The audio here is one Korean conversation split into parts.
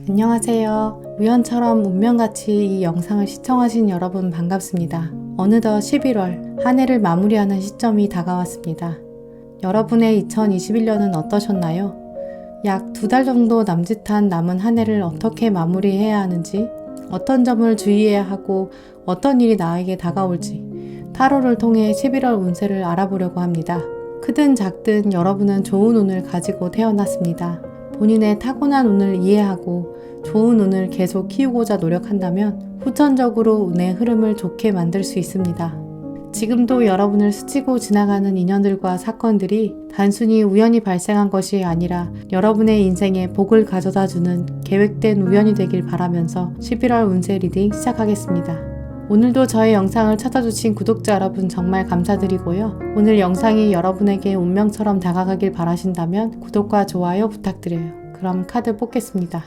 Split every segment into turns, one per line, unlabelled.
안녕하세요. 우연처럼 운명같이 이 영상을 시청하신 여러분 반갑습니다. 어느덧 11월, 한 해를 마무리하는 시점이 다가왔습니다. 여러분의 2021년은 어떠셨나요? 약 2달 정도 남짓한 남은 한 해를 어떻게 마무리해야 하는지, 어떤 점을 주의해야 하고 어떤 일이 나에게 다가올지 타로를 통해 11월 운세를 알아보려고 합니다. 크든 작든 여러분은 좋은 운을 가지고 태어났습니다. 본인의 타고난 운을 이해하고 좋은 운을 계속 키우고자 노력한다면 후천적으로 운의 흐름을 좋게 만들 수 있습니다. 지금도 여러분을 스치고 지나가는 인연들과 사건들이 단순히 우연히 발생한 것이 아니라 여러분의 인생에 복을 가져다주는 계획된 우연이 되길 바라면서 11월 운세 리딩 시작하겠습니다. 오늘도 저의 영상을 찾아주신 구독자 여러분 정말 감사드리고요. 오늘 영상이 여러분에게 운명처럼 다가가길 바라신다면 구독과 좋아요 부탁드려요. 그럼 카드 뽑겠습니다.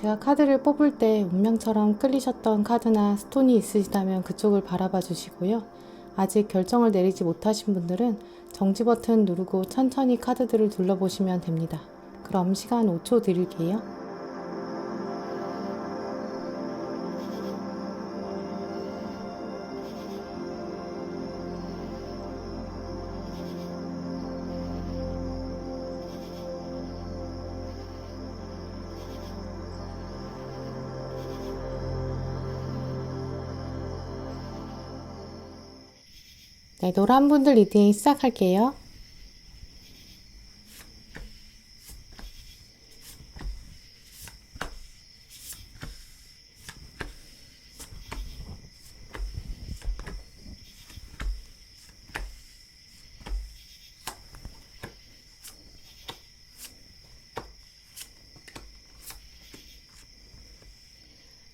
제가 카드를 뽑을 때 운명처럼 끌리셨던 카드나 스톤이 있으시다면 그쪽을 바라봐 주시고요. 아직 결정을 내리지 못하신 분들은 정지 버튼 누르고 천천히 카드들을 둘러보시면 됩니다. 그럼 시간 5초 드릴게요. 네, 노란 분들 리딩 시작할게요.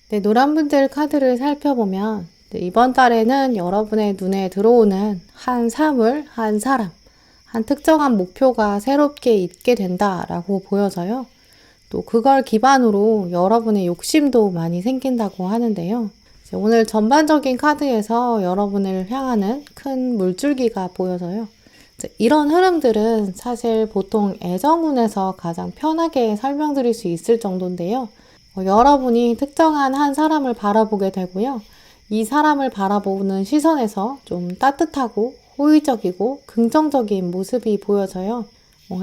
네, 노란 분들 카드를 살펴보면 이번 달에는 여러분의 눈에 들어오는 한 사물, 한 사람, 한 특정한 목표가 새롭게 있게 된다라고 보여져요. 또 그걸 기반으로 여러분의 욕심도 많이 생긴다고 하는데요. 오늘 전반적인 카드에서 여러분을 향하는 큰 물줄기가 보여져요. 이런 흐름들은 사실 보통 애정운에서 가장 편하게 설명드릴 수 있을 정도인데요. 여러분이 특정한 한 사람을 바라보게 되고요. 이 사람을 바라보는 시선에서 좀 따뜻하고 호의적이고 긍정적인 모습이 보여져요.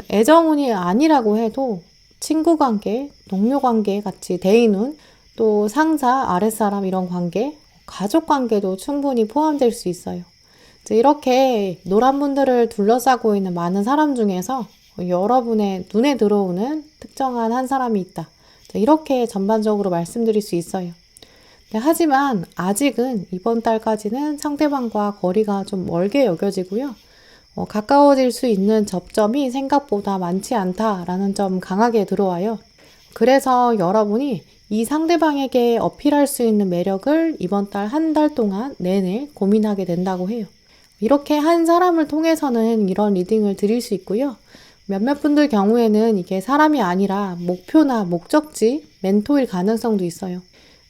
애정운이 아니라고 해도 친구 관계, 동료 관계 같이 대인운, 또 상사, 아랫사람 이런 관계, 가족 관계도 충분히 포함될 수 있어요. 이렇게 노란 분들을 둘러싸고 있는 많은 사람 중에서 여러분의 눈에 들어오는 특정한 한 사람이 있다. 이렇게 전반적으로 말씀드릴 수 있어요. 하지만 아직은 이번 달까지는 상대방과 거리가 좀 멀게 여겨지고요. 가까워질 수 있는 접점이 생각보다 많지 않다라는 점 강하게 들어와요. 그래서 여러분이 이 상대방에게 어필할 수 있는 매력을 이번 달 한 달 동안 내내 고민하게 된다고 해요. 이렇게 한 사람을 통해서는 이런 리딩을 드릴 수 있고요. 몇몇 분들 경우에는 이게 사람이 아니라 목표나 목적지, 멘토일 가능성도 있어요.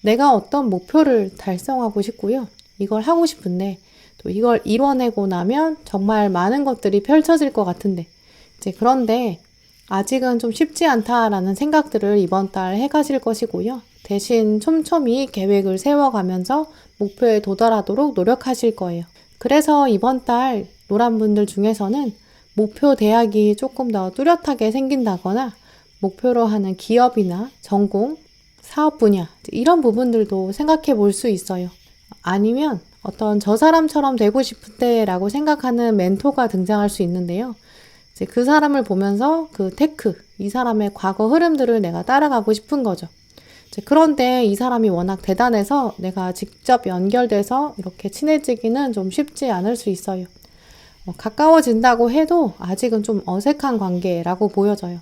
내가 어떤 목표를 달성하고 싶고요. 이걸 하고 싶은데 또 이걸 이뤄내고 나면 정말 많은 것들이 펼쳐질 것 같은데 그런데 아직은 좀 쉽지 않다라는 생각들을 이번 달 해가실 것이고요. 대신 촘촘히 계획을 세워가면서 목표에 도달하도록 노력하실 거예요. 그래서 이번 달 노란 분들 중에서는 목표 대학이 조금 더 뚜렷하게 생긴다거나 목표로 하는 기업이나 전공, 사업 분야 이런 부분들도 생각해 볼 수 있어요. 아니면 어떤 저 사람처럼 되고 싶은데 라고 생각하는 멘토가 등장할 수 있는데요. 이제 그 사람을 보면서 그 테크, 이 사람의 과거 흐름들을 내가 따라가고 싶은 거죠. 그런데 이 사람이 워낙 대단해서 내가 직접 연결돼서 이렇게 친해지기는 좀 쉽지 않을 수 있어요. 가까워진다고 해도 아직은 좀 어색한 관계라고 보여져요.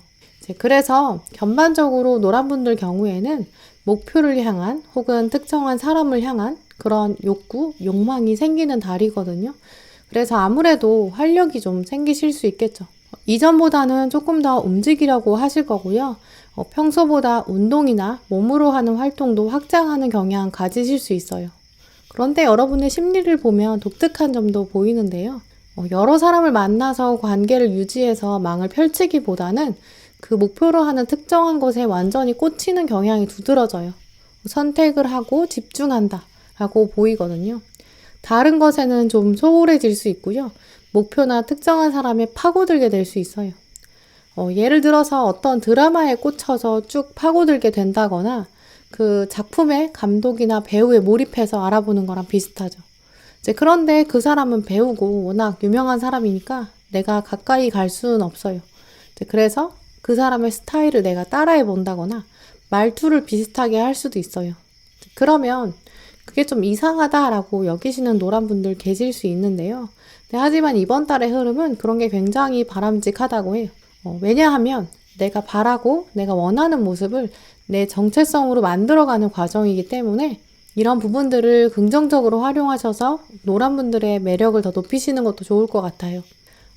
그래서 전반적으로 노란 분들 경우에는 목표를 향한 혹은 특정한 사람을 향한 그런 욕구, 욕망이 생기는 달이거든요. 그래서 아무래도 활력이 좀 생기실 수 있겠죠. 이전보다는 조금 더 움직이려고 하실 거고요. 평소보다 운동이나 몸으로 하는 활동도 확장하는 경향 가지실 수 있어요. 그런데 여러분의 심리를 보면 독특한 점도 보이는데요. 여러 사람을 만나서 관계를 유지해서 망을 펼치기보다는 그 목표로 하는 특정한 것에 완전히 꽂히는 경향이 두드러져요. 선택을 하고 집중한다 라고 보이거든요. 다른 것에는 좀 소홀해질 수 있고요. 목표나 특정한 사람에 파고들게 될 수 있어요. 예를 들어서 어떤 드라마에 꽂혀서 쭉 파고들게 된다거나 그 작품의 감독이나 배우에 몰입해서 알아보는 거랑 비슷하죠. 그런데 그 사람은 배우고 워낙 유명한 사람이니까 내가 가까이 갈 수는 없어요. 그래서 그 사람의 스타일을 내가 따라해 본다거나 말투를 비슷하게 할 수도 있어요. 그러면 그게 좀 이상하다라고 여기시는 노란 분들 계실 수 있는데요. 하지만 이번 달의 흐름은 그런 게 굉장히 바람직하다고 해요. 왜냐하면 내가 바라고 내가 원하는 모습을 내 정체성으로 만들어가는 과정이기 때문에 이런 부분들을 긍정적으로 활용하셔서 노란 분들의 매력을 더 높이시는 것도 좋을 것 같아요.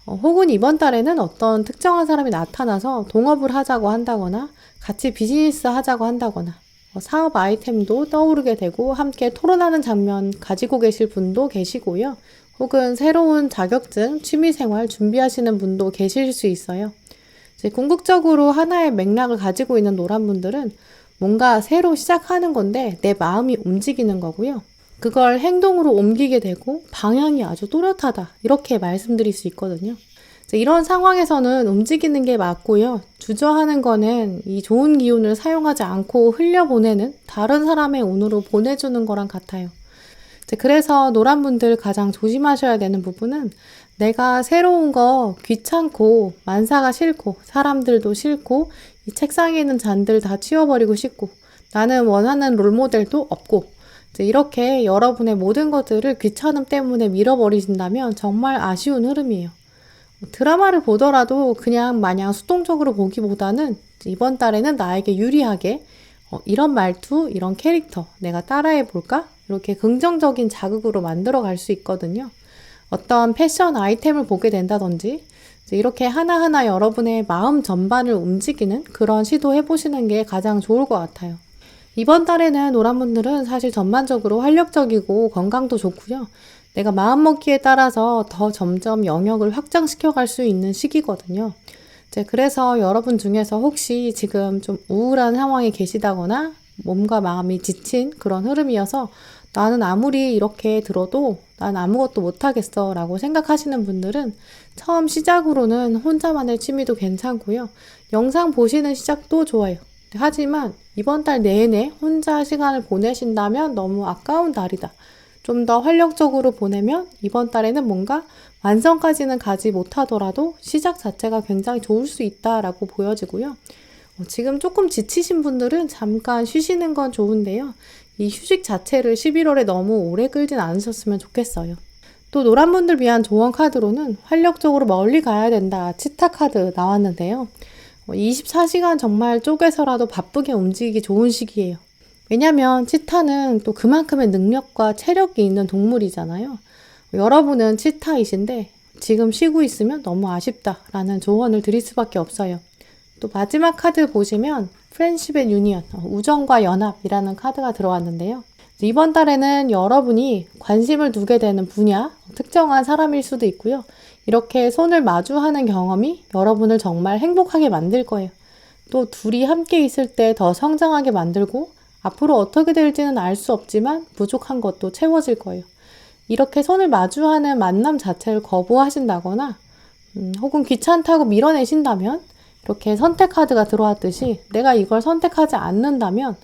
혹은 이번 달에는 어떤 특정한 사람이 나타나서 동업을 하자고 한다거나 같이 비즈니스 하자고 한다거나 사업 아이템도 떠오르게 되고 함께 토론하는 장면 가지고 계실 분도 계시고요. 혹은 새로운 자격증, 취미생활 준비하시는 분도 계실 수 있어요. 이제 궁극적으로 하나의 맥락을 가지고 있는 노란분들은 뭔가 새로 시작하는 건데 내 마음이 움직이는 거고요. 그걸 행동으로 옮기게 되고 방향이 아주 또렷하다. 이렇게 말씀드릴 수 있거든요. 이런 상황에서는 움직이는 게 맞고요. 주저하는 거는 이 좋은 기운을 사용하지 않고 흘려보내는 다른 사람의 운으로 보내주는 거랑 같아요. 그래서 노란분들 가장 조심하셔야 되는 부분은 내가 새로운 거 귀찮고 만사가 싫고 사람들도 싫고 이 책상에 있는 잔들 다 치워버리고 싶고 나는 원하는 롤모델도 없고 이렇게 여러분의 모든 것들을 귀찮음 때문에 밀어버리신다면 정말 아쉬운 흐름이에요. 드라마를 보더라도 그냥 마냥 수동적으로 보기보다는 이번 달에는 나에게 유리하게 이런 말투, 이런 캐릭터 내가 따라해볼까? 이렇게 긍정적인 자극으로 만들어 갈 수 있거든요. 어떤 패션 아이템을 보게 된다든지 이렇게 하나하나 여러분의 마음 전반을 움직이는 그런 시도해보시는 게 가장 좋을 것 같아요. 이번 달에는 노란분들은 사실 전반적으로 활력적이고 건강도 좋고요. 내가 마음먹기에 따라서 더 점점 영역을 확장시켜 갈 수 있는 시기거든요. 그래서 여러분 중에서 혹시 지금 좀 우울한 상황에 계시다거나 몸과 마음이 지친 그런 흐름이어서 나는 아무리 이렇게 들어도 난 아무것도 못하겠어 라고 생각하시는 분들은 처음 시작으로는 혼자만의 취미도 괜찮고요. 영상 보시는 시작도 좋아요. 하지만 이번 달 내내 혼자 시간을 보내신다면 너무 아까운 달이다. 좀 더 활력적으로 보내면 이번 달에는 뭔가 완성까지는 가지 못하더라도 시작 자체가 굉장히 좋을 수 있다라고 보여지고요. 지금 조금 지치신 분들은 잠깐 쉬시는 건 좋은데요. 이 휴식 자체를 11월에 너무 오래 끌진 않으셨으면 좋겠어요. 또 노란분들 위한 조언 카드로는 활력적으로 멀리 가야 된다. 치타 카드 나왔는데요. 24시간 정말 쪼개서라도 바쁘게 움직이기 좋은 시기예요. 왜냐면 치타는 또 그만큼의 능력과 체력이 있는 동물이잖아요. 여러분은 치타이신데 지금 쉬고 있으면 너무 아쉽다라는 조언을 드릴 수밖에 없어요. 또 마지막 카드 보시면 프렌십 앤 유니언, 우정과 연합이라는 카드가 들어왔는데요. 이번 달에는 여러분이 관심을 두게 되는 분야, 특정한 사람일 수도 있고요. 이렇게 손을 마주하는 경험이 여러분을 정말 행복하게 만들 거예요. 또 둘이 함께 있을 때 더 성장하게 만들고 앞으로 어떻게 될지는 알 수 없지만 부족한 것도 채워질 거예요. 이렇게 손을 마주하는 만남 자체를 거부하신다거나 혹은 귀찮다고 밀어내신다면 이렇게 선택 카드가 들어왔듯이 내가 이걸 선택하지 않는다면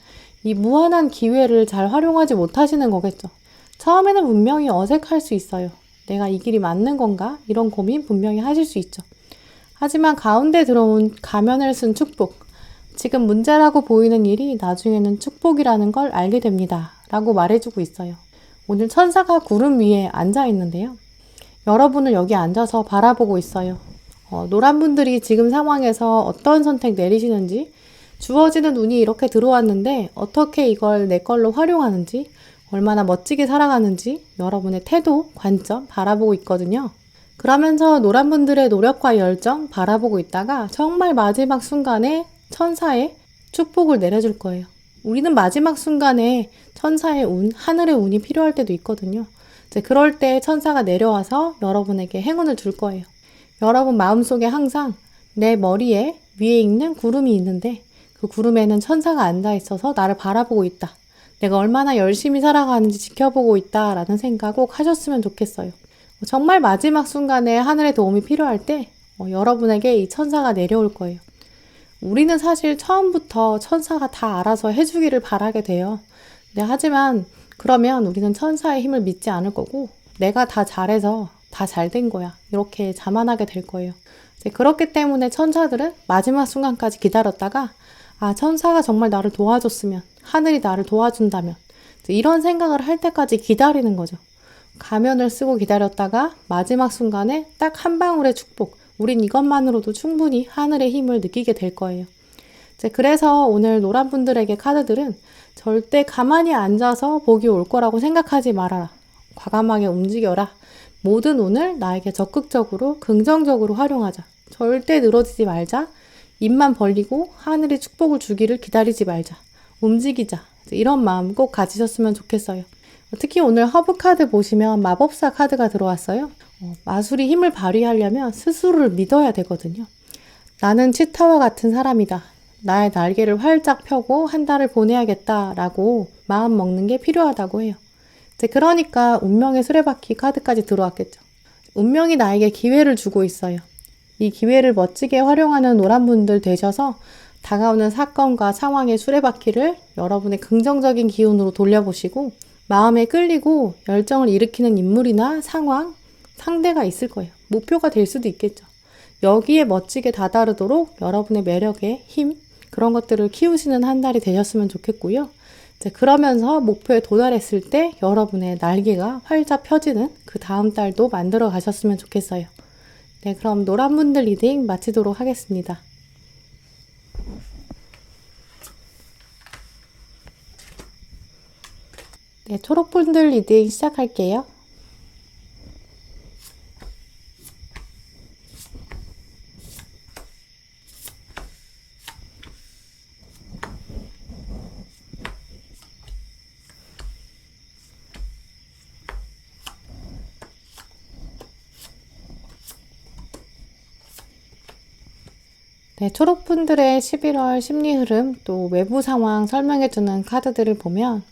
이 무한한 기회를 잘 활용하지 못하시는 거겠죠. 처음에는 분명히 어색할 수 있어요. 내가 이 길이 맞는 건가? 이런 고민 분명히 하실 수 있죠. 하지만 가운데 들어온 가면을 쓴 축복, 지금 문제라고 보이는 일이 나중에는 축복이라는 걸 알게 됩니다. 라고 말해주고 있어요. 오늘 천사가 구름 위에 앉아 있는데요. 여러분을 여기 앉아서 바라보고 있어요. 노란 분들이 지금 상황에서 어떤 선택 내리시는지, 주어지는 운이 이렇게 들어왔는데 어떻게 이걸 내 걸로 활용하는지, 얼마나 멋지게 살아가는지 여러분의 태도, 관점 바라보고 있거든요. 그러면서 노란 분들의 노력과 열정 바라보고 있다가 정말 마지막 순간에 천사의 축복을 내려줄 거예요. 우리는 마지막 순간에 천사의 운, 하늘의 운이 필요할 때도 있거든요. 그럴 때 천사가 내려와서 여러분에게 행운을 줄 거예요. 여러분 마음속에 항상 내 머리에 위에 있는 구름이 있는데 그 구름에는 천사가 앉아 있어서 나를 바라보고 있다. 내가 얼마나 열심히 살아가는지 지켜보고 있다라는 생각 꼭 하셨으면 좋겠어요. 정말 마지막 순간에 하늘의 도움이 필요할 때 여러분에게 이 천사가 내려올 거예요. 우리는 사실 처음부터 천사가 다 알아서 해주기를 바라게 돼요. 하지만 그러면 우리는 천사의 힘을 믿지 않을 거고 내가 다 잘해서 다 잘 된 거야. 이렇게 자만하게 될 거예요. 그렇기 때문에 천사들은 마지막 순간까지 기다렸다가 천사가 정말 나를 도와줬으면, 하늘이 나를 도와준다면 이런 생각을 할 때까지 기다리는 거죠. 가면을 쓰고 기다렸다가 마지막 순간에 딱 한 방울의 축복, 우린 이것만으로도 충분히 하늘의 힘을 느끼게 될 거예요. 그래서 오늘 노란 분들에게 카드들은 절대 가만히 앉아서 복이 올 거라고 생각하지 말아라. 과감하게 움직여라. 모든 운을 나에게 적극적으로 긍정적으로 활용하자. 절대 늘어지지 말자. 입만 벌리고 하늘의 축복을 주기를 기다리지 말자. 움직이자. 이런 마음 꼭 가지셨으면 좋겠어요. 특히 오늘 허브 카드 보시면 마법사 카드가 들어왔어요. 마술이 힘을 발휘하려면 스스로를 믿어야 되거든요. 나는 치타와 같은 사람이다. 나의 날개를 활짝 펴고 한 달을 보내야겠다라고 마음 먹는 게 필요하다고 해요. 그러니까 운명의 수레바퀴 카드까지 들어왔겠죠. 운명이 나에게 기회를 주고 있어요. 이 기회를 멋지게 활용하는 노란 분들 되셔서 다가오는 사건과 상황의 수레바퀴를 여러분의 긍정적인 기운으로 돌려보시고 마음에 끌리고 열정을 일으키는 인물이나 상황, 상대가 있을 거예요. 목표가 될 수도 있겠죠. 여기에 멋지게 다다르도록 여러분의 매력에 힘, 그런 것들을 키우시는 한 달이 되셨으면 좋겠고요. 그러면서 목표에 도달했을 때 여러분의 날개가 활짝 펴지는 그 다음 달도 만들어 가셨으면 좋겠어요. 네, 그럼 노란 분들 리딩 마치도록 하겠습니다. 네, 초록 분들 리딩 시작할게요. 네, 초록분들의 11월 심리 흐름 또 외부 상황 설명해주는 카드들을 보면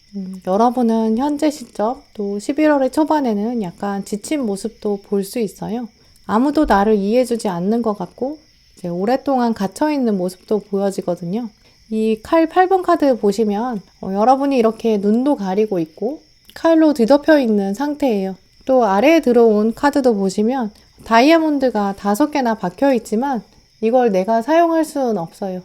여러분은 현재 시점 또 11월의 초반에는 약간 지친 모습도 볼 수 있어요. 아무도 나를 이해해주지 않는 것 같고 이제 오랫동안 갇혀있는 모습도 보여지거든요. 이 칼 8번 카드 보시면 여러분이 이렇게 눈도 가리고 있고 칼로 뒤덮여 있는 상태예요. 또 아래에 들어온 카드도 보시면 다이아몬드가 5개나 박혀 있지만 이걸 내가 사용할 수는 없어요.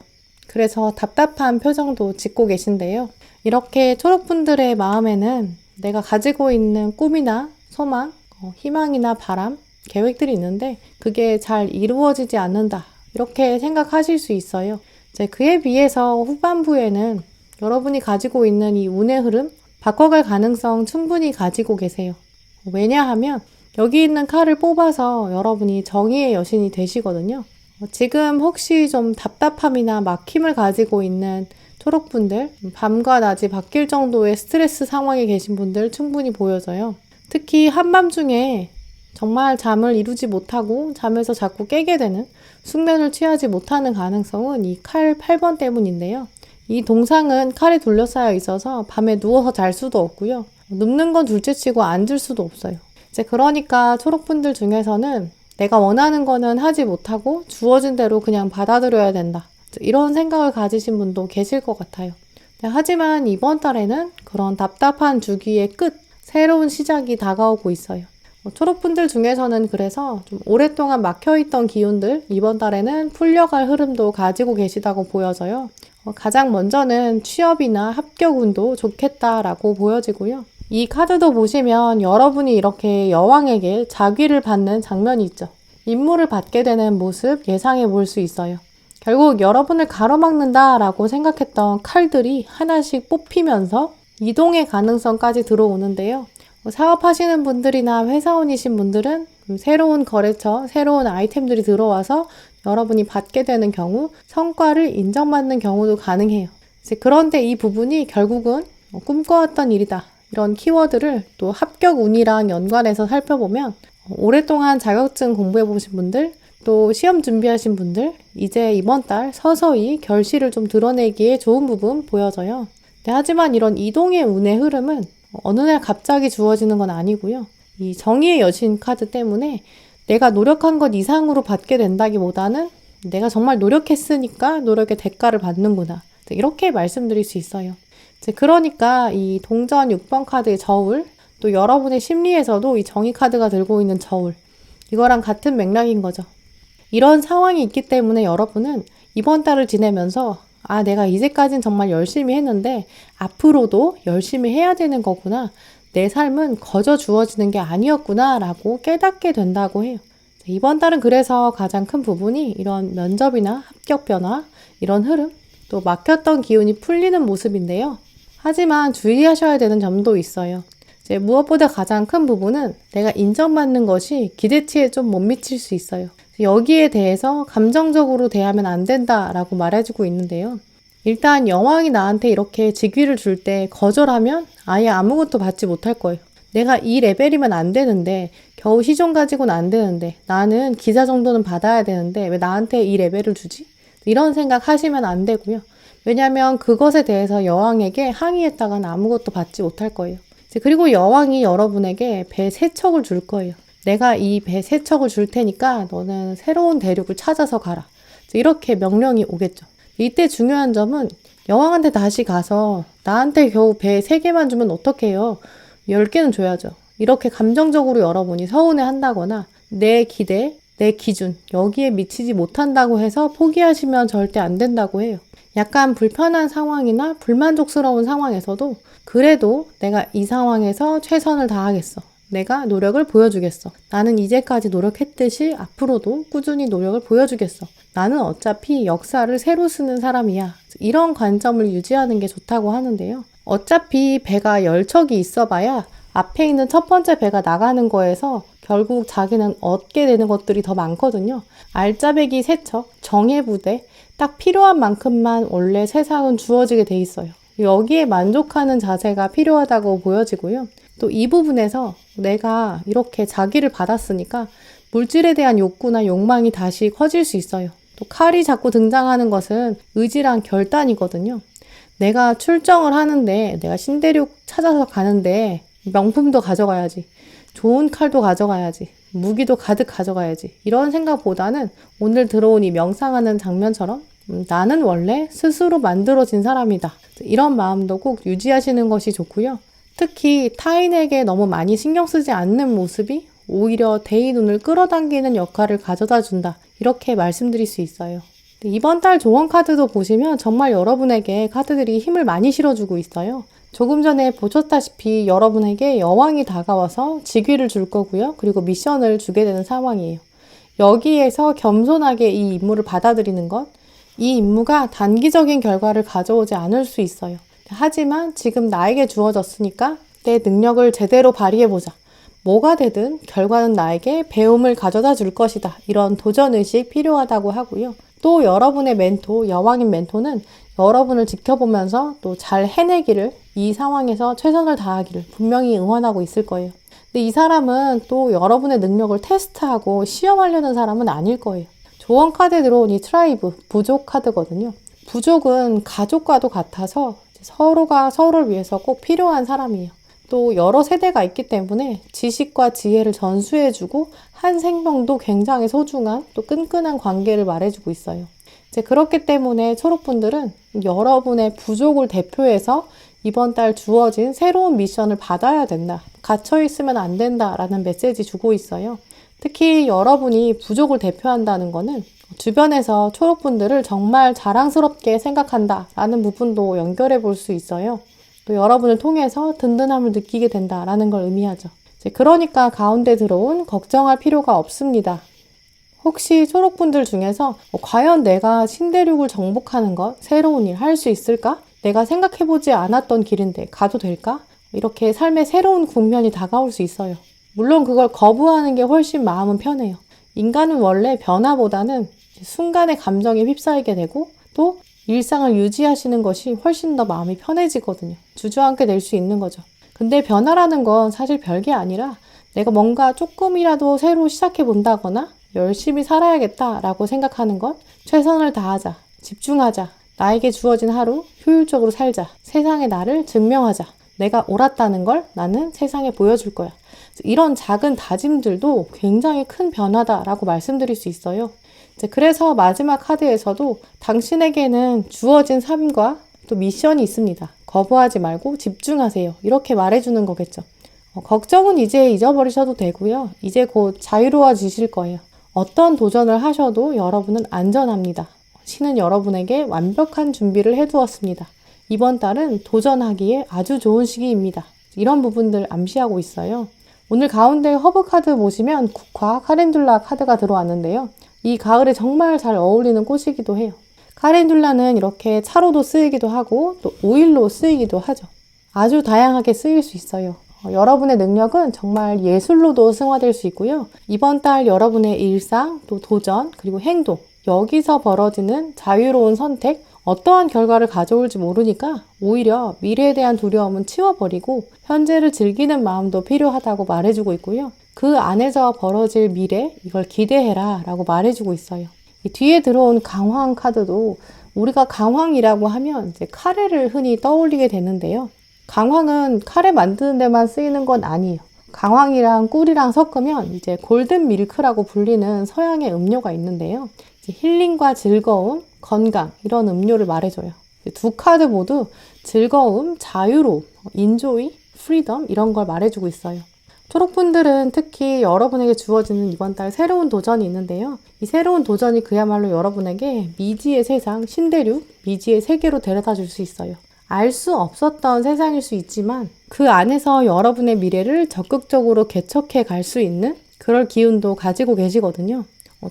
그래서 답답한 표정도 짓고 계신데요. 이렇게 초록분들의 마음에는 내가 가지고 있는 꿈이나 소망, 희망이나 바람, 계획들이 있는데 그게 잘 이루어지지 않는다. 이렇게 생각하실 수 있어요. 이제 그에 비해서 후반부에는 여러분이 가지고 있는 이 운의 흐름, 바꿔갈 가능성 충분히 가지고 계세요. 왜냐하면 여기 있는 칼을 뽑아서 여러분이 정의의 여신이 되시거든요. 지금 혹시 좀 답답함이나 막힘을 가지고 있는 초록분들, 밤과 낮이 바뀔 정도의 스트레스 상황에 계신 분들 충분히 보여져요. 특히 한밤중에 정말 잠을 이루지 못하고 잠에서 자꾸 깨게 되는, 숙면을 취하지 못하는 가능성은 이 칼 8번 때문인데요. 이 동상은 칼에 둘러싸여 있어서 밤에 누워서 잘 수도 없고요. 눕는 건 둘째치고 앉을 수도 없어요. 이제 그러니까 초록분들 중에서는 내가 원하는 거는 하지 못하고 주어진 대로 그냥 받아들여야 된다. 이런 생각을 가지신 분도 계실 것 같아요. 하지만 이번 달에는 그런 답답한 주기의 끝, 새로운 시작이 다가오고 있어요. 초록분들 중에서는 그래서 좀 오랫동안 막혀있던 기운들 이번 달에는 풀려갈 흐름도 가지고 계시다고 보여져요. 가장 먼저는 취업이나 합격 운도 좋겠다라고 보여지고요. 이 카드도 보시면 여러분이 이렇게 여왕에게 자귀를 받는 장면이 있죠. 임무를 받게 되는 모습 예상해 볼 수 있어요. 결국 여러분을 가로막는다라고 생각했던 칼들이 하나씩 뽑히면서 이동의 가능성까지 들어오는데요. 사업하시는 분들이나 회사원이신 분들은 새로운 거래처, 새로운 아이템들이 들어와서 여러분이 받게 되는 경우 성과를 인정받는 경우도 가능해요. 그런데 이 부분이 결국은 꿈꿔왔던 일이다. 이런 키워드를 또 합격 운이랑 연관해서 살펴보면 오랫동안 자격증 공부해 보신 분들, 또 시험 준비하신 분들, 이제 이번 달 서서히 결실을 좀 드러내기에 좋은 부분 보여져요. 하지만 이런 이동의 운의 흐름은 어느 날 갑자기 주어지는 건 아니고요. 이 정의의 여신 카드 때문에 내가 노력한 것 이상으로 받게 된다기보다는 내가 정말 노력했으니까 노력의 대가를 받는구나. 이렇게 말씀드릴 수 있어요. 그러니까 이 동전 6번 카드의 저울, 또 여러분의 심리에서도 이 정의 카드가 들고 있는 저울, 이거랑 같은 맥락인 거죠. 이런 상황이 있기 때문에 여러분은 이번 달을 지내면서 내가 이제까진 정말 열심히 했는데 앞으로도 열심히 해야 되는 거구나. 내 삶은 거저 주어지는 게 아니었구나 라고 깨닫게 된다고 해요. 이번 달은 그래서 가장 큰 부분이 이런 면접이나 합격 변화, 이런 흐름, 또 막혔던 기운이 풀리는 모습인데요. 하지만 주의하셔야 되는 점도 있어요. 이제 무엇보다 가장 큰 부분은 내가 인정받는 것이 기대치에 좀 못 미칠 수 있어요. 여기에 대해서 감정적으로 대하면 안 된다라고 말해주고 있는데요. 일단 여왕이 나한테 이렇게 직위를 줄 때 거절하면 아예 아무것도 받지 못할 거예요. 내가 이 레벨이면 안 되는데, 겨우 시종 가지고는 안 되는데, 나는 기사 정도는 받아야 되는데 왜 나한테 이 레벨을 주지? 이런 생각 하시면 안 되고요. 왜냐하면 그것에 대해서 여왕에게 항의했다가는 아무것도 받지 못할 거예요. 그리고 여왕이 여러분에게 배 3척을 줄 거예요. 내가 이 배 3척을 줄 테니까 너는 새로운 대륙을 찾아서 가라. 이렇게 명령이 오겠죠. 이때 중요한 점은 여왕한테 다시 가서 나한테 겨우 배 3개만 주면 어떡해요? 10개는 줘야죠. 이렇게 감정적으로 여러분이 서운해 한다거나 내 기대, 내 기준, 여기에 미치지 못한다고 해서 포기하시면 절대 안 된다고 해요. 약간 불편한 상황이나 불만족스러운 상황에서도 그래도 내가 이 상황에서 최선을 다하겠어. 내가 노력을 보여주겠어. 나는 이제까지 노력했듯이 앞으로도 꾸준히 노력을 보여주겠어. 나는 어차피 역사를 새로 쓰는 사람이야. 이런 관점을 유지하는 게 좋다고 하는데요. 어차피 배가 10척이 있어봐야 앞에 있는 첫 번째 배가 나가는 거에서 결국 자기는 얻게 되는 것들이 더 많거든요. 알짜배기 3척, 정예부대, 딱 필요한 만큼만 원래 세상은 주어지게 돼 있어요. 여기에 만족하는 자세가 필요하다고 보여지고요. 또 이 부분에서 내가 이렇게 자기를 받았으니까 물질에 대한 욕구나 욕망이 다시 커질 수 있어요. 또 칼이 자꾸 등장하는 것은 의지랑 결단이거든요. 내가 출정을 하는데, 내가 신대륙 찾아서 가는데 명품도 가져가야지. 좋은 칼도 가져가야지. 무기도 가득 가져가야지. 이런 생각보다는 오늘 들어온 이 명상하는 장면처럼 나는 원래 스스로 만들어진 사람이다. 이런 마음도 꼭 유지하시는 것이 좋고요. 특히 타인에게 너무 많이 신경 쓰지 않는 모습이 오히려 대의 눈을 끌어당기는 역할을 가져다 준다. 이렇게 말씀드릴 수 있어요. 이번 달 조언 카드도 보시면 정말 여러분에게 카드들이 힘을 많이 실어주고 있어요. 조금 전에 보셨다시피 여러분에게 여왕이 다가와서 직위를 줄 거고요. 그리고 미션을 주게 되는 상황이에요. 여기에서 겸손하게 이 임무를 받아들이는 것, 이 임무가 단기적인 결과를 가져오지 않을 수 있어요. 하지만 지금 나에게 주어졌으니까 내 능력을 제대로 발휘해보자. 뭐가 되든 결과는 나에게 배움을 가져다 줄 것이다. 이런 도전의식 필요하다고 하고요. 또 여러분의 멘토, 여왕인 멘토는 여러분을 지켜보면서 또 잘 해내기를, 이 상황에서 최선을 다하기를 분명히 응원하고 있을 거예요. 근데 이 사람은 또 여러분의 능력을 테스트하고 시험하려는 사람은 아닐 거예요. 조언 카드에 들어온 이 트라이브, 부족 카드거든요. 부족은 가족과도 같아서 서로가 서로를 위해서 꼭 필요한 사람이에요. 또 여러 세대가 있기 때문에 지식과 지혜를 전수해주고 한 생명도 굉장히 소중한 또 끈끈한 관계를 말해주고 있어요. 이제 그렇기 때문에 초록분들은 여러분의 부족을 대표해서 이번 달 주어진 새로운 미션을 받아야 된다. 갇혀있으면 안 된다라는 메시지 주고 있어요. 특히 여러분이 부족을 대표한다는 거는 주변에서 초록분들을 정말 자랑스럽게 생각한다라는 부분도 연결해 볼 수 있어요. 또 여러분을 통해서 든든함을 느끼게 된다라는 걸 의미하죠. 그러니까 가운데 들어온 걱정할 필요가 없습니다. 혹시 초록분들 중에서 과연 내가 신대륙을 정복하는 것, 새로운 일 할 수 있을까? 내가 생각해보지 않았던 길인데 가도 될까? 이렇게 삶의 새로운 국면이 다가올 수 있어요. 물론 그걸 거부하는 게 훨씬 마음은 편해요. 인간은 원래 변화보다는 순간의 감정에 휩싸이게 되고 또 일상을 유지하시는 것이 훨씬 더 마음이 편해지거든요. 주저앉게 될 수 있는 거죠. 근데 변화라는 건 사실 별게 아니라 내가 뭔가 조금이라도 새로 시작해 본다거나 열심히 살아야겠다라고 생각하는 것, 최선을 다하자, 집중하자, 나에게 주어진 하루 효율적으로 살자, 세상에 나를 증명하자, 내가 옳았다는 걸 나는 세상에 보여줄 거야. 이런 작은 다짐들도 굉장히 큰 변화다라고 말씀드릴 수 있어요. 그래서 마지막 카드에서도 당신에게는 주어진 삶과 또 미션이 있습니다. 거부하지 말고 집중하세요. 이렇게 말해주는 거겠죠. 걱정은 이제 잊어버리셔도 되고요. 이제 곧 자유로워지실 거예요. 어떤 도전을 하셔도 여러분은 안전합니다. 신은 여러분에게 완벽한 준비를 해두었습니다. 이번 달은 도전하기에 아주 좋은 시기입니다. 이런 부분들 암시하고 있어요. 오늘 가운데 허브 카드 보시면 국화, 카렌듈라 카드가 들어왔는데요. 이 가을에 정말 잘 어울리는 꽃이기도 해요. 카렌듈라는 이렇게 차로도 쓰이기도 하고 또 오일로 쓰이기도 하죠. 아주 다양하게 쓰일 수 있어요. 여러분의 능력은 정말 예술로도 승화될 수 있고요. 이번 달 여러분의 일상, 또 도전, 그리고 행동, 여기서 벌어지는 자유로운 선택, 어떠한 결과를 가져올지 모르니까 오히려 미래에 대한 두려움은 치워버리고 현재를 즐기는 마음도 필요하다고 말해주고 있고요. 그 안에서 벌어질 미래, 이걸 기대해라 라고 말해주고 있어요. 이 뒤에 들어온 강황 카드도 우리가 강황이라고 하면 이제 카레를 흔히 떠올리게 되는데요. 강황은 카레 만드는 데만 쓰이는 건 아니에요. 강황이랑 꿀이랑 섞으면 이제 골든 밀크라고 불리는 서양의 음료가 있는데요. 이제 힐링과 즐거움, 건강 이런 음료를 말해줘요. 두 카드 모두 즐거움, 자유로움, 인조이, 프리덤 이런 걸 말해주고 있어요. 초록분들은 특히 여러분에게 주어지는 이번 달 새로운 도전이 있는데요. 이 새로운 도전이 그야말로 여러분에게 미지의 세상, 신대륙, 미지의 세계로 데려다 줄 수 있어요. 알 수 없었던 세상일 수 있지만 그 안에서 여러분의 미래를 적극적으로 개척해 갈 수 있는 그럴 기운도 가지고 계시거든요.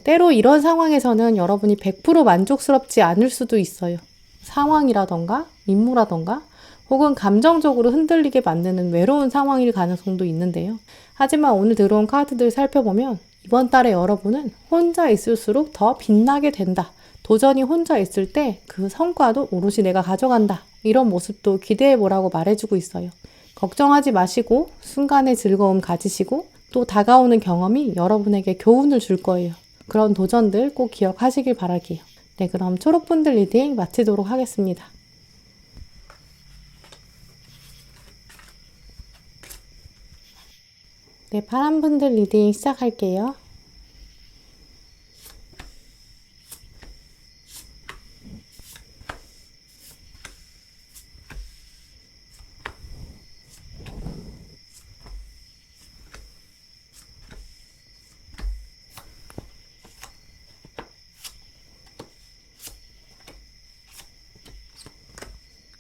때로 이런 상황에서는 여러분이 100% 만족스럽지 않을 수도 있어요. 상황이라던가 임무라던가 혹은 감정적으로 흔들리게 만드는 외로운 상황일 가능성도 있는데요. 하지만 오늘 들어온 카드들 살펴보면 이번 달에 여러분은 혼자 있을수록 더 빛나게 된다. 도전이 혼자 있을 때 그 성과도 오롯이 내가 가져간다. 이런 모습도 기대해보라고 말해주고 있어요. 걱정하지 마시고 순간의 즐거움 가지시고 또 다가오는 경험이 여러분에게 교훈을 줄 거예요. 그런 도전들 꼭 기억하시길 바랄게요. 네, 그럼 초록분들 리딩 마치도록 하겠습니다. 네, 파란분들 리딩 시작할게요.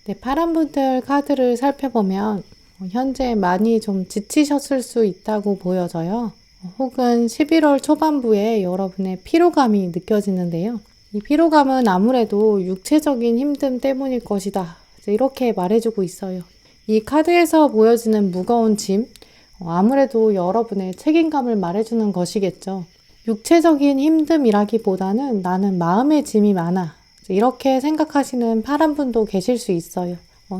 네, 파란분들 카드를 살펴보면 현재 많이 좀 지치셨을 수 있다고 보여져요. 혹은 11월 초반부에 여러분의 피로감이 느껴지는데요. 이 피로감은 아무래도 육체적인 힘듦 때문일 것이다. 이렇게 말해주고 있어요. 이 카드에서 보여지는 무거운 짐, 아무래도 여러분의 책임감을 말해주는 것이겠죠. 육체적인 힘듦이라기보다는 나는 마음의 짐이 많아. 이렇게 생각하시는 파란 분도 계실 수 있어요.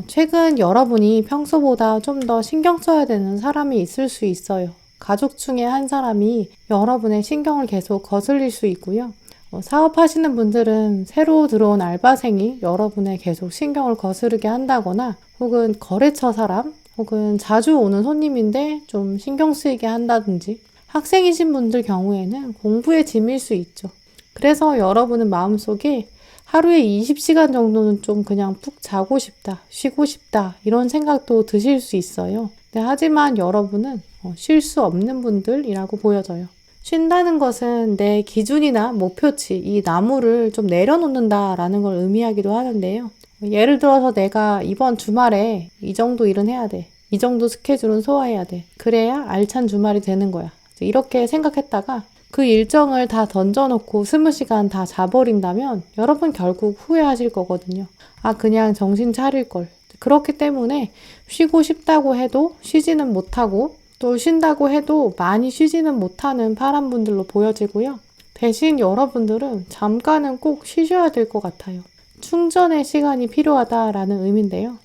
최근 여러분이 평소보다 좀 더 신경 써야 되는 사람이 있을 수 있어요. 가족 중에 한 사람이 여러분의 신경을 계속 거슬릴 수 있고요. 사업하시는 분들은 새로 들어온 알바생이 여러분의 계속 신경을 거스르게 한다거나 혹은 거래처 사람 혹은 자주 오는 손님인데 좀 신경 쓰이게 한다든지 학생이신 분들 경우에는 공부의 짐일 수 있죠. 그래서 여러분은 마음속에 하루에 20시간 정도는 좀 그냥 푹 자고 싶다, 쉬고 싶다 이런 생각도 드실 수 있어요. 네, 하지만 여러분은 쉴 수 없는 분들이라고 보여져요. 쉰다는 것은 내 기준이나 목표치, 이 나무를 좀 내려놓는다라는 걸 의미하기도 하는데요. 예를 들어서 내가 이번 주말에 이 정도 일은 해야 돼. 이 정도 스케줄은 소화해야 돼. 그래야 알찬 주말이 되는 거야. 이렇게 생각했다가 그 일정을 다 던져놓고 20시간 다 자버린다면 여러분 결국 후회하실 거거든요. 아, 그냥 정신 차릴 걸. 그렇기 때문에 쉬고 싶다고 해도 쉬지는 못하고 또 쉰다고 해도 많이 쉬지는 못하는 파란 분들로 보여지고요. 대신 여러분들은 잠깐은 꼭 쉬셔야 될 것 같아요. 충전의 시간이 필요하다라는 의미인데요.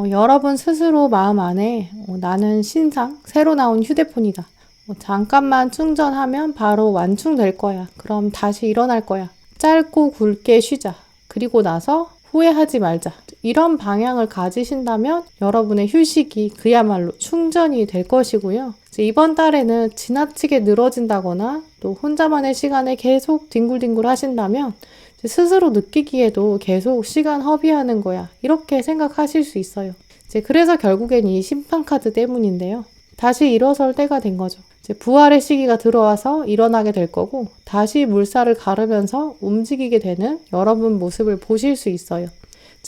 여러분 스스로 마음 안에 나는 신상, 새로 나온 휴대폰이다. 잠깐만 충전하면 바로 완충될 거야. 그럼 다시 일어날 거야. 짧고 굵게 쉬자. 그리고 나서 후회하지 말자. 이런 방향을 가지신다면 여러분의 휴식이 그야말로 충전이 될 것이고요. 이번 달에는 지나치게 늘어진다거나 또 혼자만의 시간에 계속 뒹굴뒹굴 하신다면 스스로 느끼기에도 계속 시간 허비하는 거야. 이렇게 생각하실 수 있어요. 그래서 결국엔 이 심판카드 때문인데요. 다시 일어설 때가 된 거죠. 부활의 시기가 들어와서 일어나게 될 거고 다시 물살을 가르면서 움직이게 되는 여러분 모습을 보실 수 있어요.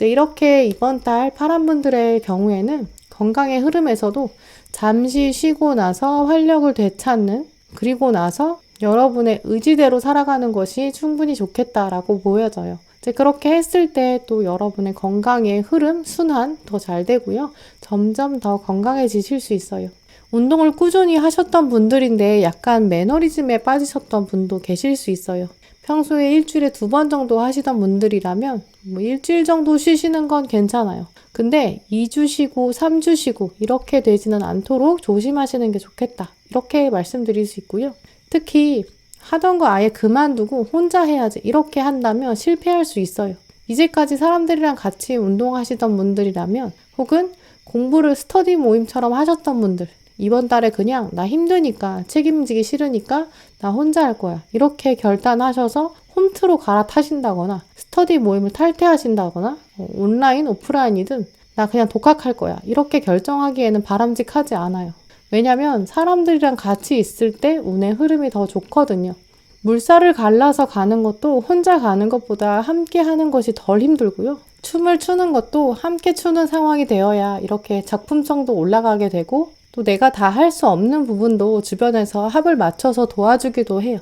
이렇게 이번 달 파란 분들의 경우에는 건강의 흐름에서도 잠시 쉬고 나서 활력을 되찾는 그리고 나서 여러분의 의지대로 살아가는 것이 충분히 좋겠다라고 보여져요. 그렇게 했을 때 또 여러분의 건강의 흐름, 순환 더 잘 되고요. 점점 더 건강해지실 수 있어요. 운동을 꾸준히 하셨던 분들인데 약간 매너리즘에 빠지셨던 분도 계실 수 있어요. 평소에 일주일에 2번 정도 하시던 분들이라면 뭐 일주일 정도 쉬시는 건 괜찮아요. 근데 2주 쉬고 3주 쉬고 이렇게 되지는 않도록 조심하시는 게 좋겠다. 이렇게 말씀드릴 수 있고요. 특히 하던 거 아예 그만두고 혼자 해야지 이렇게 한다면 실패할 수 있어요. 이제까지 사람들이랑 같이 운동하시던 분들이라면 혹은 공부를 스터디 모임처럼 하셨던 분들 이번 달에 그냥 나 힘드니까 책임지기 싫으니까 나 혼자 할 거야. 이렇게 결단하셔서 홈트로 갈아타신다거나 스터디 모임을 탈퇴하신다거나 온라인, 오프라인이든 나 그냥 독학할 거야. 이렇게 결정하기에는 바람직하지 않아요. 왜냐면 사람들이랑 같이 있을 때 운의 흐름이 더 좋거든요. 물살을 갈라서 가는 것도 혼자 가는 것보다 함께 하는 것이 덜 힘들고요. 춤을 추는 것도 함께 추는 상황이 되어야 이렇게 작품성도 올라가게 되고 또 내가 다 할 수 없는 부분도 주변에서 합을 맞춰서 도와주기도 해요.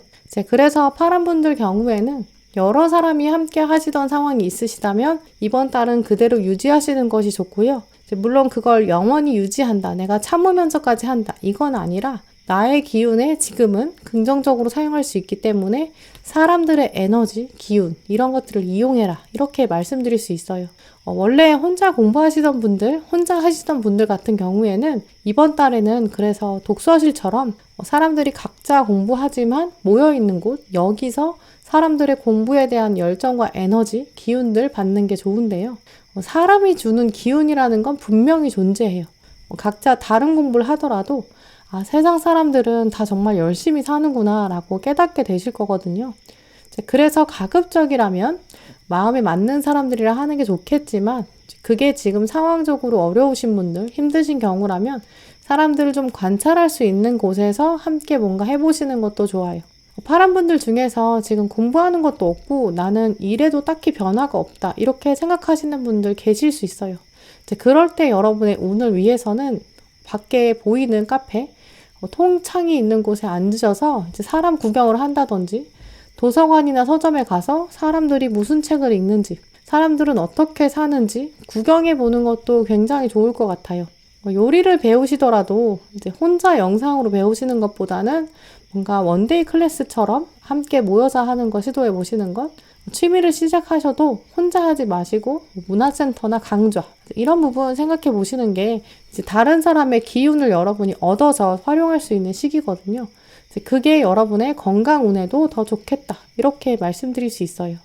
그래서 파란분들 경우에는 여러 사람이 함께 하시던 상황이 있으시다면 이번 달은 그대로 유지하시는 것이 좋고요. 물론 그걸 영원히 유지한다. 내가 참으면서까지 한다. 이건 아니라 나의 기운에 지금은 긍정적으로 사용할 수 있기 때문에 사람들의 에너지, 기운 이런 것들을 이용해라. 이렇게 말씀드릴 수 있어요. 원래 혼자 공부하시던 분들, 혼자 하시던 분들 같은 경우에는 이번 달에는 그래서 독서실처럼 사람들이 각자 공부하지만 모여있는 곳, 여기서 사람들의 공부에 대한 열정과 에너지, 기운들 받는 게 좋은데요. 사람이 주는 기운이라는 건 분명히 존재해요. 각자 다른 공부를 하더라도 세상 사람들은 다 정말 열심히 사는구나 라고 깨닫게 되실 거거든요. 그래서 가급적이라면 마음에 맞는 사람들이랑 하는 게 좋겠지만 그게 지금 상황적으로 어려우신 분들, 힘드신 경우라면 사람들을 좀 관찰할 수 있는 곳에서 함께 뭔가 해보시는 것도 좋아요. 파란 분들 중에서 지금 공부하는 것도 없고 나는 일에도 딱히 변화가 없다 이렇게 생각하시는 분들 계실 수 있어요. 그럴 때 여러분의 운을 위해서는 밖에 보이는 카페, 통창이 있는 곳에 앉으셔서 사람 구경을 한다든지 도서관이나 서점에 가서 사람들이 무슨 책을 읽는지, 사람들은 어떻게 사는지 구경해 보는 것도 굉장히 좋을 것 같아요. 요리를 배우시더라도 이제 혼자 영상으로 배우시는 것보다는 뭔가 원데이 클래스처럼 함께 모여서 하는 거 시도해 보시는 것, 취미를 시작하셔도 혼자 하지 마시고 문화센터나 강좌 이런 부분 생각해 보시는 게 이제 다른 사람의 기운을 여러분이 얻어서 활용할 수 있는 시기거든요. 그게 여러분의 건강 운에도 더 좋겠다 이렇게 말씀드릴 수 있어요.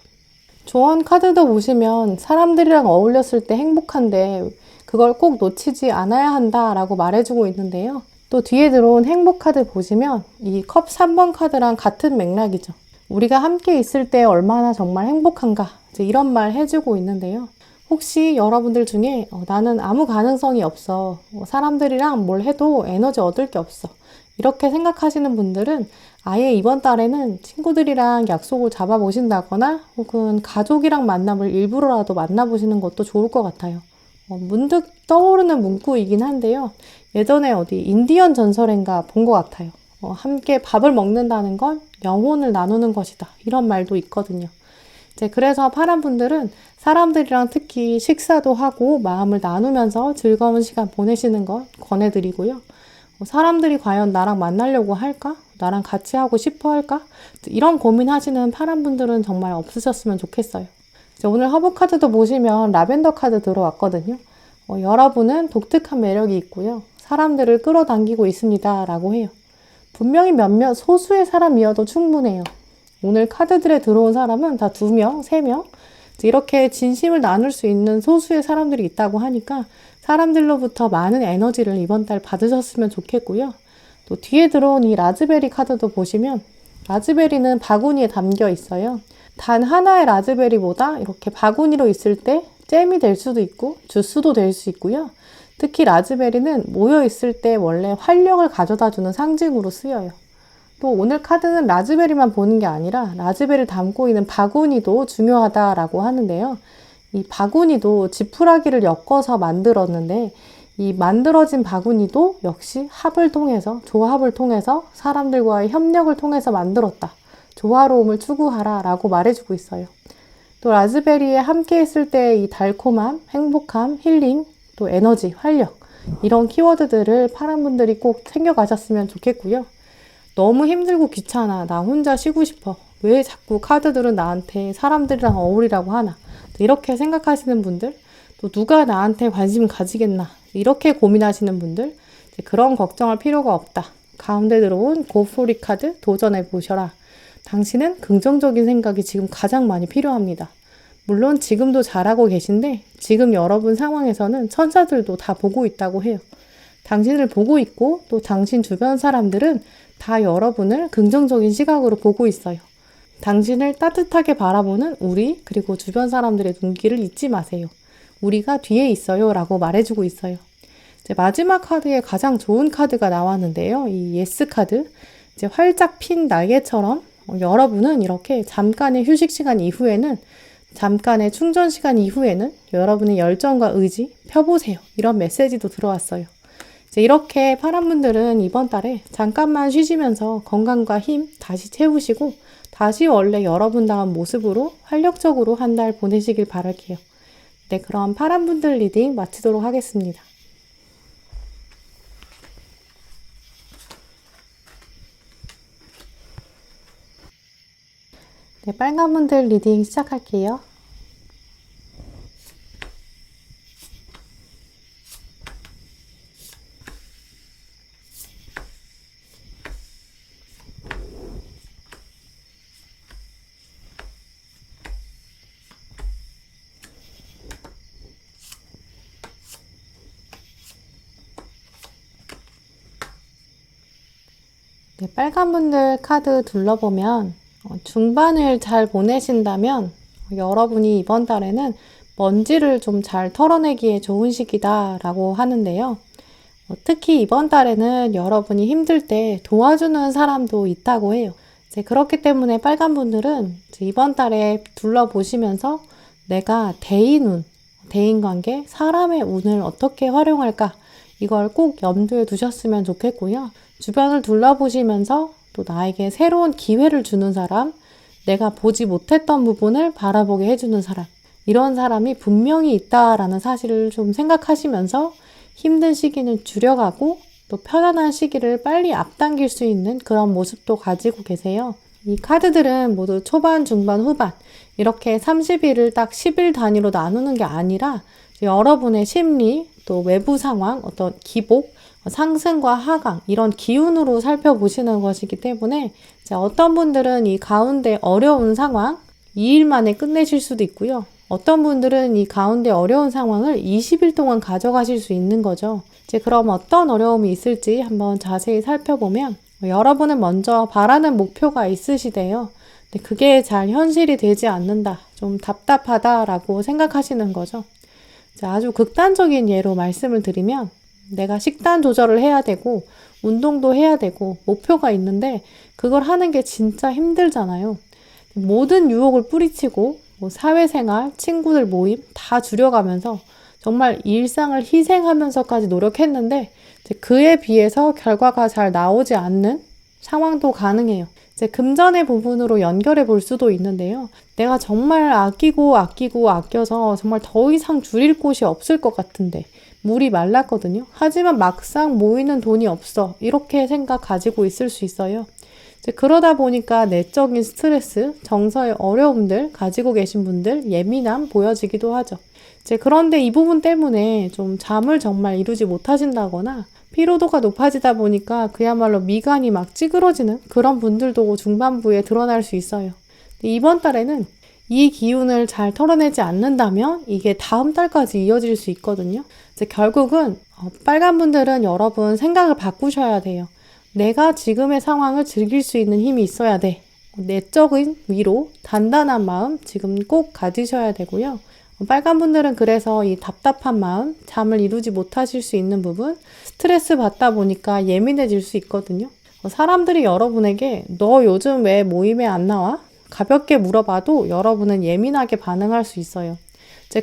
조언 카드도 보시면 사람들이랑 어울렸을 때 행복한데 그걸 꼭 놓치지 않아야 한다라고 말해주고 있는데요. 또 뒤에 들어온 행복 카드 보시면 이 컵 3번 카드랑 같은 맥락이죠. 우리가 함께 있을 때 얼마나 정말 행복한가 이제 이런 말 해주고 있는데요. 혹시 여러분들 중에 나는 아무 가능성이 없어. 사람들이랑 뭘 해도 에너지 얻을 게 없어. 이렇게 생각하시는 분들은 아예 이번 달에는 친구들이랑 약속을 잡아보신다거나 혹은 가족이랑 만남을 일부러라도 만나보시는 것도 좋을 것 같아요. 문득 떠오르는 문구이긴 한데요. 예전에 어디 인디언 전설인가 본 것 같아요. 함께 밥을 먹는다는 건 영혼을 나누는 것이다. 이런 말도 있거든요. 그래서 파란 분들은 사람들이랑 특히 식사도 하고 마음을 나누면서 즐거운 시간 보내시는 것 권해드리고요. 사람들이 과연 나랑 만나려고 할까? 나랑 같이 하고 싶어 할까? 이런 고민하시는 파란 분들은 정말 없으셨으면 좋겠어요. 오늘 허브 카드도 보시면 라벤더 카드 들어왔거든요. 여러분은 독특한 매력이 있고요. 사람들을 끌어당기고 있습니다. 라고 해요. 분명히 몇몇 소수의 사람이어도 충분해요. 오늘 카드들에 들어온 사람은 다 2명, 3명 이렇게 진심을 나눌 수 있는 소수의 사람들이 있다고 하니까 사람들로부터 많은 에너지를 이번 달 받으셨으면 좋겠고요. 또 뒤에 들어온 이 라즈베리 카드도 보시면 라즈베리는 바구니에 담겨 있어요. 단 하나의 라즈베리보다 이렇게 바구니로 있을 때 잼이 될 수도 있고 주스도 될 수 있고요. 특히 라즈베리는 모여 있을 때 원래 활력을 가져다 주는 상징으로 쓰여요. 또 오늘 카드는 라즈베리만 보는 게 아니라 라즈베리를 담고 있는 바구니도 중요하다라고 하는데요. 이 바구니도 지푸라기를 엮어서 만들었는데 이 만들어진 바구니도 역시 합을 통해서 조합을 통해서 사람들과의 협력을 통해서 만들었다. 조화로움을 추구하라 라고 말해주고 있어요. 또 라즈베리에 함께 있을 때 이 달콤함, 행복함, 힐링, 또 에너지, 활력 이런 키워드들을 파란 분들이 꼭 챙겨가셨으면 좋겠고요. 너무 힘들고 귀찮아. 나 혼자 쉬고 싶어. 왜 자꾸 카드들은 나한테 사람들이랑 어울리라고 하나. 이렇게 생각하시는 분들, 또 누가 나한테 관심 가지겠나. 이렇게 고민하시는 분들, 그런 걱정할 필요가 없다. 가운데 들어온 고포리 카드 도전해 보셔라. 당신은 긍정적인 생각이 지금 가장 많이 필요합니다. 물론 지금도 잘하고 계신데 지금 여러분 상황에서는 천사들도 다 보고 있다고 해요. 당신을 보고 있고 또 당신 주변 사람들은 다 여러분을 긍정적인 시각으로 보고 있어요. 당신을 따뜻하게 바라보는 우리 그리고 주변 사람들의 눈길을 잊지 마세요. 우리가 뒤에 있어요 라고 말해주고 있어요. 이제 마지막 카드에 가장 좋은 카드가 나왔는데요. 이 예스 카드. 이제 활짝 핀 날개처럼 여러분은 이렇게 잠깐의 휴식 시간 이후에는 잠깐의 충전 시간 이후에는 여러분의 열정과 의지 펴보세요. 이런 메시지도 들어왔어요. 이제 이렇게 파란 분들은 이번 달에 잠깐만 쉬시면서 건강과 힘 다시 채우시고 다시 원래 여러분다운 모습으로 활력적으로 한 달 보내시길 바랄게요. 네, 그럼 파란 분들 리딩 마치도록 하겠습니다. 네, 빨간 분들 리딩 시작할게요. 네, 빨간 분들 카드 둘러보면 중반을 잘 보내신다면 여러분이 이번 달에는 먼지를 좀 잘 털어내기에 좋은 시기다라고 하는데요. 특히 이번 달에는 여러분이 힘들 때 도와주는 사람도 있다고 해요. 이제 그렇기 때문에 빨간 분들은 이번 달에 둘러보시면서 내가 대인관계, 사람의 운을 어떻게 활용할까 이걸 꼭 염두에 두셨으면 좋겠고요. 주변을 둘러보시면서 또 나에게 새로운 기회를 주는 사람, 내가 보지 못했던 부분을 바라보게 해주는 사람, 이런 사람이 분명히 있다라는 사실을 좀 생각하시면서 힘든 시기는 줄여가고 또 편안한 시기를 빨리 앞당길 수 있는 그런 모습도 가지고 계세요. 이 카드들은 모두 초반, 중반, 후반 이렇게 30일을 딱 10일 단위로 나누는 게 아니라 여러분의 심리, 또 외부 상황, 어떤 기복, 상승과 하강 이런 기운으로 살펴보시는 것이기 때문에 어떤 분들은 이 가운데 어려운 상황 2일 만에 끝내실 수도 있고요. 어떤 분들은 이 가운데 어려운 상황을 20일 동안 가져가실 수 있는 거죠. 이제 그럼 어떤 어려움이 있을지 한번 자세히 살펴보면 여러분은 먼저 바라는 목표가 있으시대요. 근데 그게 잘 현실이 되지 않는다. 좀 답답하다라고 생각하시는 거죠. 아주 극단적인 예로 말씀을 드리면 내가 식단 조절을 해야 되고 운동도 해야 되고 목표가 있는데 그걸 하는 게 진짜 힘들잖아요. 모든 유혹을 뿌리치고 사회생활, 친구들 모임 다 줄여가면서 정말 일상을 희생하면서까지 노력했는데 그에 비해서 결과가 잘 나오지 않는 상황도 가능해요. 금전의 부분으로 연결해 볼 수도 있는데요. 내가 정말 아껴서 정말 더 이상 줄일 곳이 없을 것 같은데 물이 말랐거든요. 하지만 막상 모이는 돈이 없어. 이렇게 생각 가지고 있을 수 있어요. 그러다 보니까 내적인 스트레스, 정서의 어려움들 가지고 계신 분들 예민함 보여지기도 하죠. 그런데 이 부분 때문에 좀 잠을 정말 이루지 못하신다거나 피로도가 높아지다 보니까 그야말로 미간이 막 찌그러지는 그런 분들도 중반부에 드러날 수 있어요. 이번 달에는 이 기운을 잘 털어내지 않는다면 이게 다음 달까지 이어질 수 있거든요. 결국은 빨간 분들은 여러분 생각을 바꾸셔야 돼요. 내가 지금의 상황을 즐길 수 있는 힘이 있어야 돼. 내적인 위로, 단단한 마음 지금 꼭 가지셔야 되고요. 빨간 분들은 그래서 이 답답한 마음, 잠을 이루지 못하실 수 있는 부분, 스트레스 받다 보니까 예민해질 수 있거든요. 사람들이 여러분에게 너 요즘 왜 모임에 안 나와? 가볍게 물어봐도 여러분은 예민하게 반응할 수 있어요.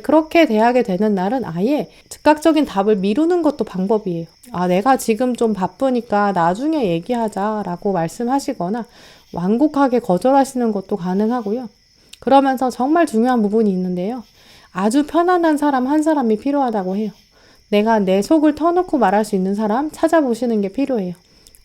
그렇게 대하게 되는 날은 아예 즉각적인 답을 미루는 것도 방법이에요. 내가 지금 좀 바쁘니까 나중에 얘기하자 라고 말씀하시거나 완곡하게 거절하시는 것도 가능하고요. 그러면서 정말 중요한 부분이 있는데요. 아주 편안한 사람 한 사람이 필요하다고 해요. 내가 내 속을 터놓고 말할 수 있는 사람 찾아보시는 게 필요해요.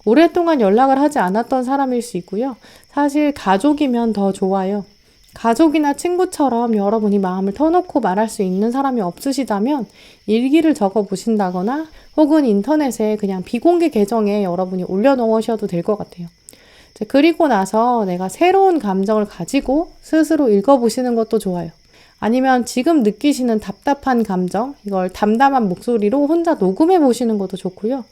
오랫동안 연락을 하지 않았던 사람일 수 있고요. 사실 가족이면 더 좋아요. 가족이나 친구처럼 여러분이 마음을 터놓고 말할 수 있는 사람이 없으시다면 일기를 적어 보신다거나 혹은 인터넷에 그냥 비공개 계정에 여러분이 올려놓으셔도 될 것 같아요. 그리고 나서 내가 새로운 감정을 가지고 스스로 읽어보시는 것도 좋아요. 아니면 지금 느끼시는 답답한 감정, 이걸 담담한 목소리로 혼자 녹음해 보시는 것도 좋고요.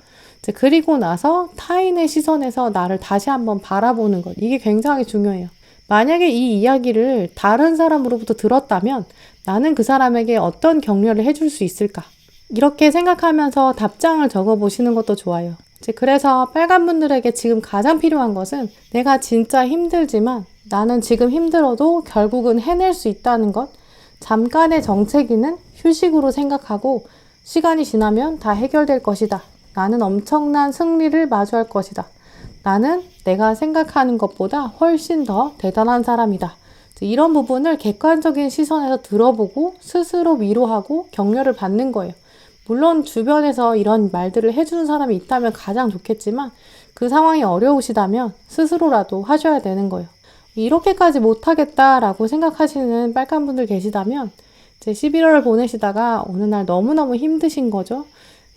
그리고 나서 타인의 시선에서 나를 다시 한번 바라보는 것, 이게 굉장히 중요해요. 만약에 이 이야기를 다른 사람으로부터 들었다면 나는 그 사람에게 어떤 격려를 해줄 수 있을까? 이렇게 생각하면서 답장을 적어보시는 것도 좋아요. 그래서 빨간 분들에게 지금 가장 필요한 것은 내가 진짜 힘들지만 나는 지금 힘들어도 결국은 해낼 수 있다는 것, 잠깐의 정체기는 휴식으로 생각하고 시간이 지나면 다 해결될 것이다. 나는 엄청난 승리를 마주할 것이다. 나는 내가 생각하는 것보다 훨씬 더 대단한 사람이다. 이런 부분을 객관적인 시선에서 들어보고 스스로 위로하고 격려를 받는 거예요. 물론 주변에서 이런 말들을 해주는 사람이 있다면 가장 좋겠지만 그 상황이 어려우시다면 스스로라도 하셔야 되는 거예요. 이렇게까지 못하겠다라고 생각하시는 빨간 분들 계시다면 이제 11월을 보내시다가 어느 날 너무너무 힘드신 거죠.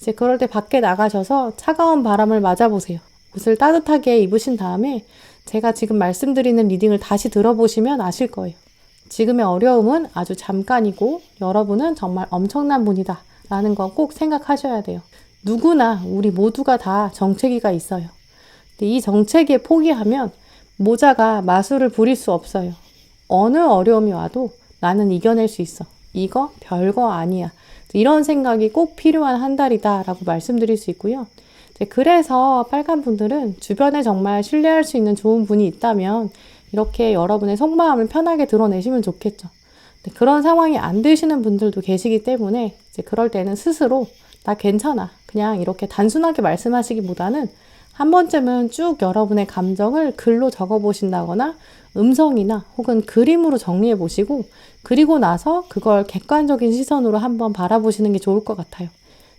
이제 그럴 때 밖에 나가셔서 차가운 바람을 맞아보세요. 옷을 따뜻하게 입으신 다음에 제가 지금 말씀드리는 리딩을 다시 들어보시면 아실 거예요. 지금의 어려움은 아주 잠깐이고 여러분은 정말 엄청난 분이다 라는 거 꼭 생각하셔야 돼요. 누구나 우리 모두가 다 정체기가 있어요. 근데 이 정체기에 포기하면 모자가 마술을 부릴 수 없어요. 어느 어려움이 와도 나는 이겨낼 수 있어. 이거 별거 아니야. 이런 생각이 꼭 필요한 한 달이다 라고 말씀드릴 수 있고요. 그래서 빨간 분들은 주변에 정말 신뢰할 수 있는 좋은 분이 있다면 이렇게 여러분의 속마음을 편하게 드러내시면 좋겠죠. 그런 상황이 안 되시는 분들도 계시기 때문에 이제 그럴 때는 스스로 나 괜찮아. 그냥 이렇게 단순하게 말씀하시기보다는 한 번쯤은 쭉 여러분의 감정을 글로 적어보신다거나 음성이나 혹은 그림으로 정리해 보시고 그리고 나서 그걸 객관적인 시선으로 한번 바라보시는 게 좋을 것 같아요.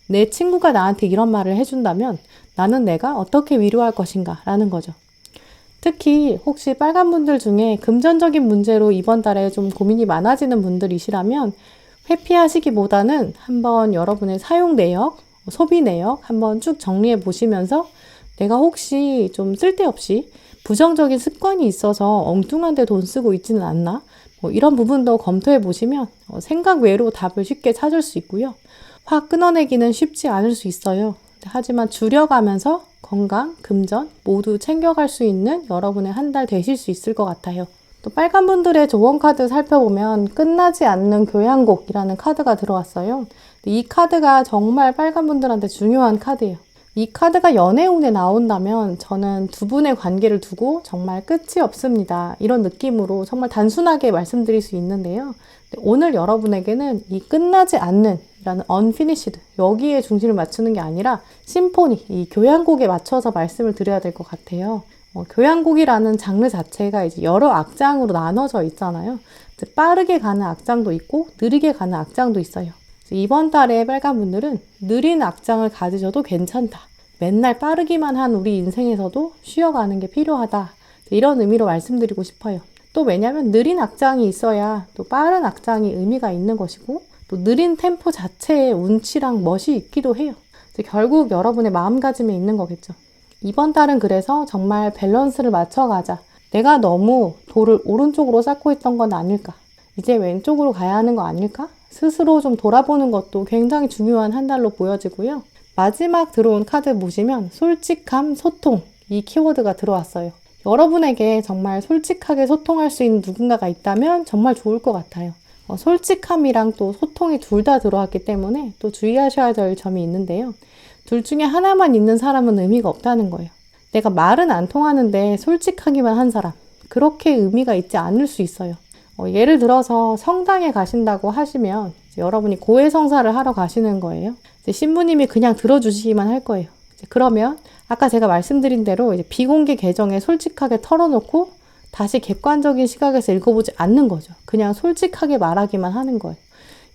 내 친구가 나한테 이런 말을 해준다면 나는 내가 어떻게 위로할 것인가 라는 거죠. 특히 혹시 빨간 분들 중에 금전적인 문제로 이번 달에 좀 고민이 많아지는 분들이시라면 회피하시기보다는 한번 여러분의 사용 내역, 소비 내역 한번 쭉 정리해 보시면서 내가 혹시 좀 쓸데없이 부정적인 습관이 있어서 엉뚱한 데 돈 쓰고 있지는 않나? 이런 부분도 검토해 보시면 생각 외로 답을 쉽게 찾을 수 있고요. 확 끊어내기는 쉽지 않을 수 있어요. 하지만 줄여가면서 건강, 금전 모두 챙겨갈 수 있는 여러분의 한 달 되실 수 있을 것 같아요. 또 빨간 분들의 조언 카드 살펴보면 끝나지 않는 교향곡이라는 카드가 들어왔어요. 이 카드가 정말 빨간 분들한테 중요한 카드예요. 이 카드가 연애운에 나온다면 저는 두 분의 관계를 두고 정말 끝이 없습니다. 이런 느낌으로 정말 단순하게 말씀드릴 수 있는데요. 오늘 여러분에게는 이 끝나지 않는 라는 unfinished 여기에 중심을 맞추는 게 아니라 심포니, 이 교향곡에 맞춰서 말씀을 드려야 될 것 같아요. 교향곡이라는 장르 자체가 이제 여러 악장으로 나눠져 있잖아요. 빠르게 가는 악장도 있고 느리게 가는 악장도 있어요. 이번 달에 빨간 분들은 느린 악장을 가지셔도 괜찮다. 맨날 빠르기만 한 우리 인생에서도 쉬어가는 게 필요하다. 이런 의미로 말씀드리고 싶어요. 또 왜냐하면 느린 악장이 있어야 또 빠른 악장이 의미가 있는 것이고 또 느린 템포 자체에 운치랑 멋이 있기도 해요. 결국 여러분의 마음가짐에 있는 거겠죠. 이번 달은 그래서 정말 밸런스를 맞춰가자. 내가 너무 돌을 오른쪽으로 쌓고 있던 건 아닐까? 이제 왼쪽으로 가야 하는 거 아닐까? 스스로 좀 돌아보는 것도 굉장히 중요한 한 달로 보여지고요. 마지막 들어온 카드 보시면 솔직함, 소통 이 키워드가 들어왔어요. 여러분에게 정말 솔직하게 소통할 수 있는 누군가가 있다면 정말 좋을 것 같아요. 솔직함이랑 또 소통이 둘 다 들어왔기 때문에 또 주의하셔야 될 점이 있는데요. 둘 중에 하나만 있는 사람은 의미가 없다는 거예요. 내가 말은 안 통하는데 솔직하기만 한 사람. 그렇게 의미가 있지 않을 수 있어요. 예를 들어서 성당에 가신다고 하시면 여러분이 고해성사를 하러 가시는 거예요. 신부님이 그냥 들어주시기만 할 거예요. 그러면 아까 제가 말씀드린 대로 이제 비공개 계정에 솔직하게 털어놓고 다시 객관적인 시각에서 읽어보지 않는 거죠. 그냥 솔직하게 말하기만 하는 거예요.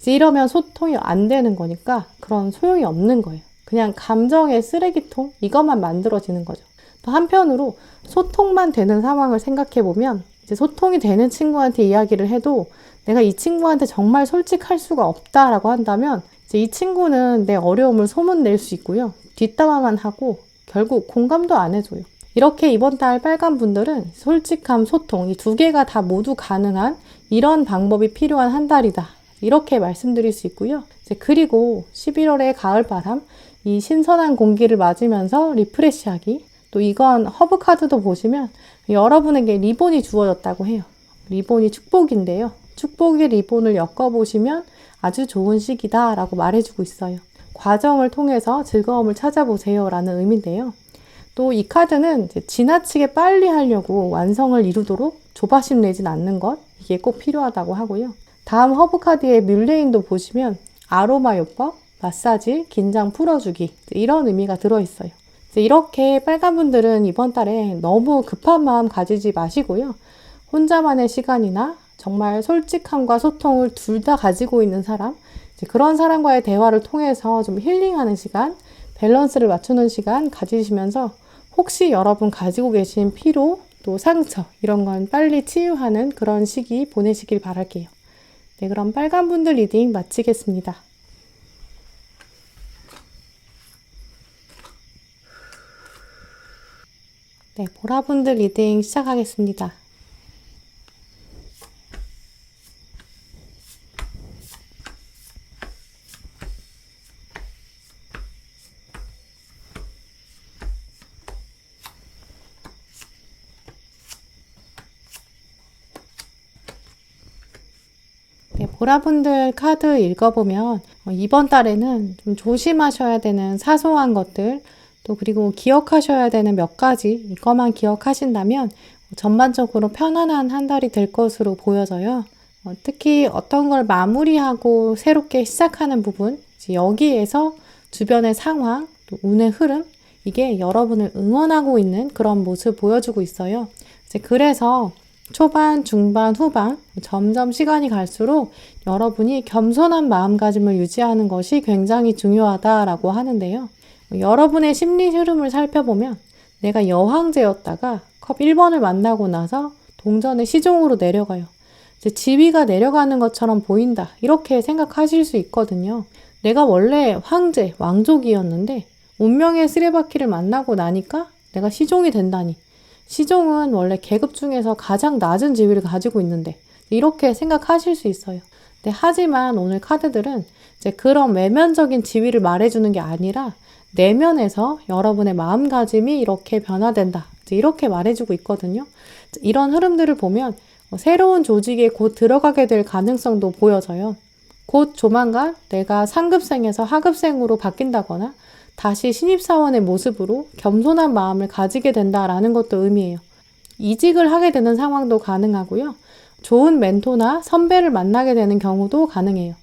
이제 이러면 소통이 안 되는 거니까 그런 소용이 없는 거예요. 그냥 감정의 쓰레기통 이것만 만들어지는 거죠. 또 한편으로 소통만 되는 상황을 생각해 보면 이제 소통이 되는 친구한테 이야기를 해도 내가 이 친구한테 정말 솔직할 수가 없다라고 한다면 이제 이 친구는 내 어려움을 소문낼 수 있고요. 뒷담화만 하고 결국 공감도 안 해줘요. 이렇게 이번 달 빨간 분들은 솔직함, 소통 이 두 개가 다 모두 가능한 이런 방법이 필요한 한 달이다. 이렇게 말씀드릴 수 있고요. 이제 그리고 11월의 가을바람, 이 신선한 공기를 맞으면서 리프레시하기. 또 이건 허브 카드도 보시면 여러분에게 리본이 주어졌다고 해요. 리본이 축복인데요. 축복의 리본을 엮어보시면 아주 좋은 시기다 라고 말해주고 있어요. 과정을 통해서 즐거움을 찾아보세요 라는 의미인데요. 또 이 카드는 이제 지나치게 빨리 하려고 완성을 이루도록 조바심 내진 않는 것, 이게 꼭 필요하다고 하고요. 다음 허브 카드의 뮬레인도 보시면 아로마 요법, 마사지, 긴장 풀어주기 이런 의미가 들어있어요. 이렇게 빨간 분들은 이번 달에 너무 급한 마음 가지지 마시고요. 혼자만의 시간이나 정말 솔직함과 소통을 둘 다 가지고 있는 사람, 그런 사람과의 대화를 통해서 좀 힐링하는 시간, 밸런스를 맞추는 시간 가지시면서 혹시 여러분 가지고 계신 피로, 또 상처 이런 건 빨리 치유하는 그런 시기 보내시길 바랄게요. 네, 그럼 빨간 분들 리딩 마치겠습니다. 네, 보라분들 리딩 시작하겠습니다. 네, 보라분들 카드 읽어보면 이번 달에는 좀 조심하셔야 되는 사소한 것들, 또 그리고 기억하셔야 되는 몇 가지 이것만 기억하신다면 전반적으로 편안한 한 달이 될 것으로 보여져요. 특히 어떤 걸 마무리하고 새롭게 시작하는 부분, 여기에서 주변의 상황, 또 운의 흐름, 이게 여러분을 응원하고 있는 그런 모습 보여주고 있어요. 그래서 초반, 중반, 후반 점점 시간이 갈수록 여러분이 겸손한 마음가짐을 유지하는 것이 굉장히 중요하다라고 하는데요. 여러분의 심리 흐름을 살펴보면 내가 여황제였다가 컵 1번을 만나고 나서 동전의 시종으로 내려가요. 지위가 내려가는 것처럼 보인다. 이렇게 생각하실 수 있거든요. 내가 원래 황제, 왕족이었는데 운명의 쓰레바퀴를 만나고 나니까 내가 시종이 된다니. 시종은 원래 계급 중에서 가장 낮은 지위를 가지고 있는데 이렇게 생각하실 수 있어요. 하지만 오늘 카드들은 이제 그런 외면적인 지위를 말해주는 게 아니라 내면에서 여러분의 마음가짐이 이렇게 변화된다. 이렇게 말해주고 있거든요. 이런 흐름들을 보면 새로운 조직에 곧 들어가게 될 가능성도 보여져요. 곧 조만간 내가 상급생에서 하급생으로 바뀐다거나 다시 신입사원의 모습으로 겸손한 마음을 가지게 된다라는 것도 의미해요. 이직을 하게 되는 상황도 가능하고요. 좋은 멘토나 선배를 만나게 되는 경우도 가능해요.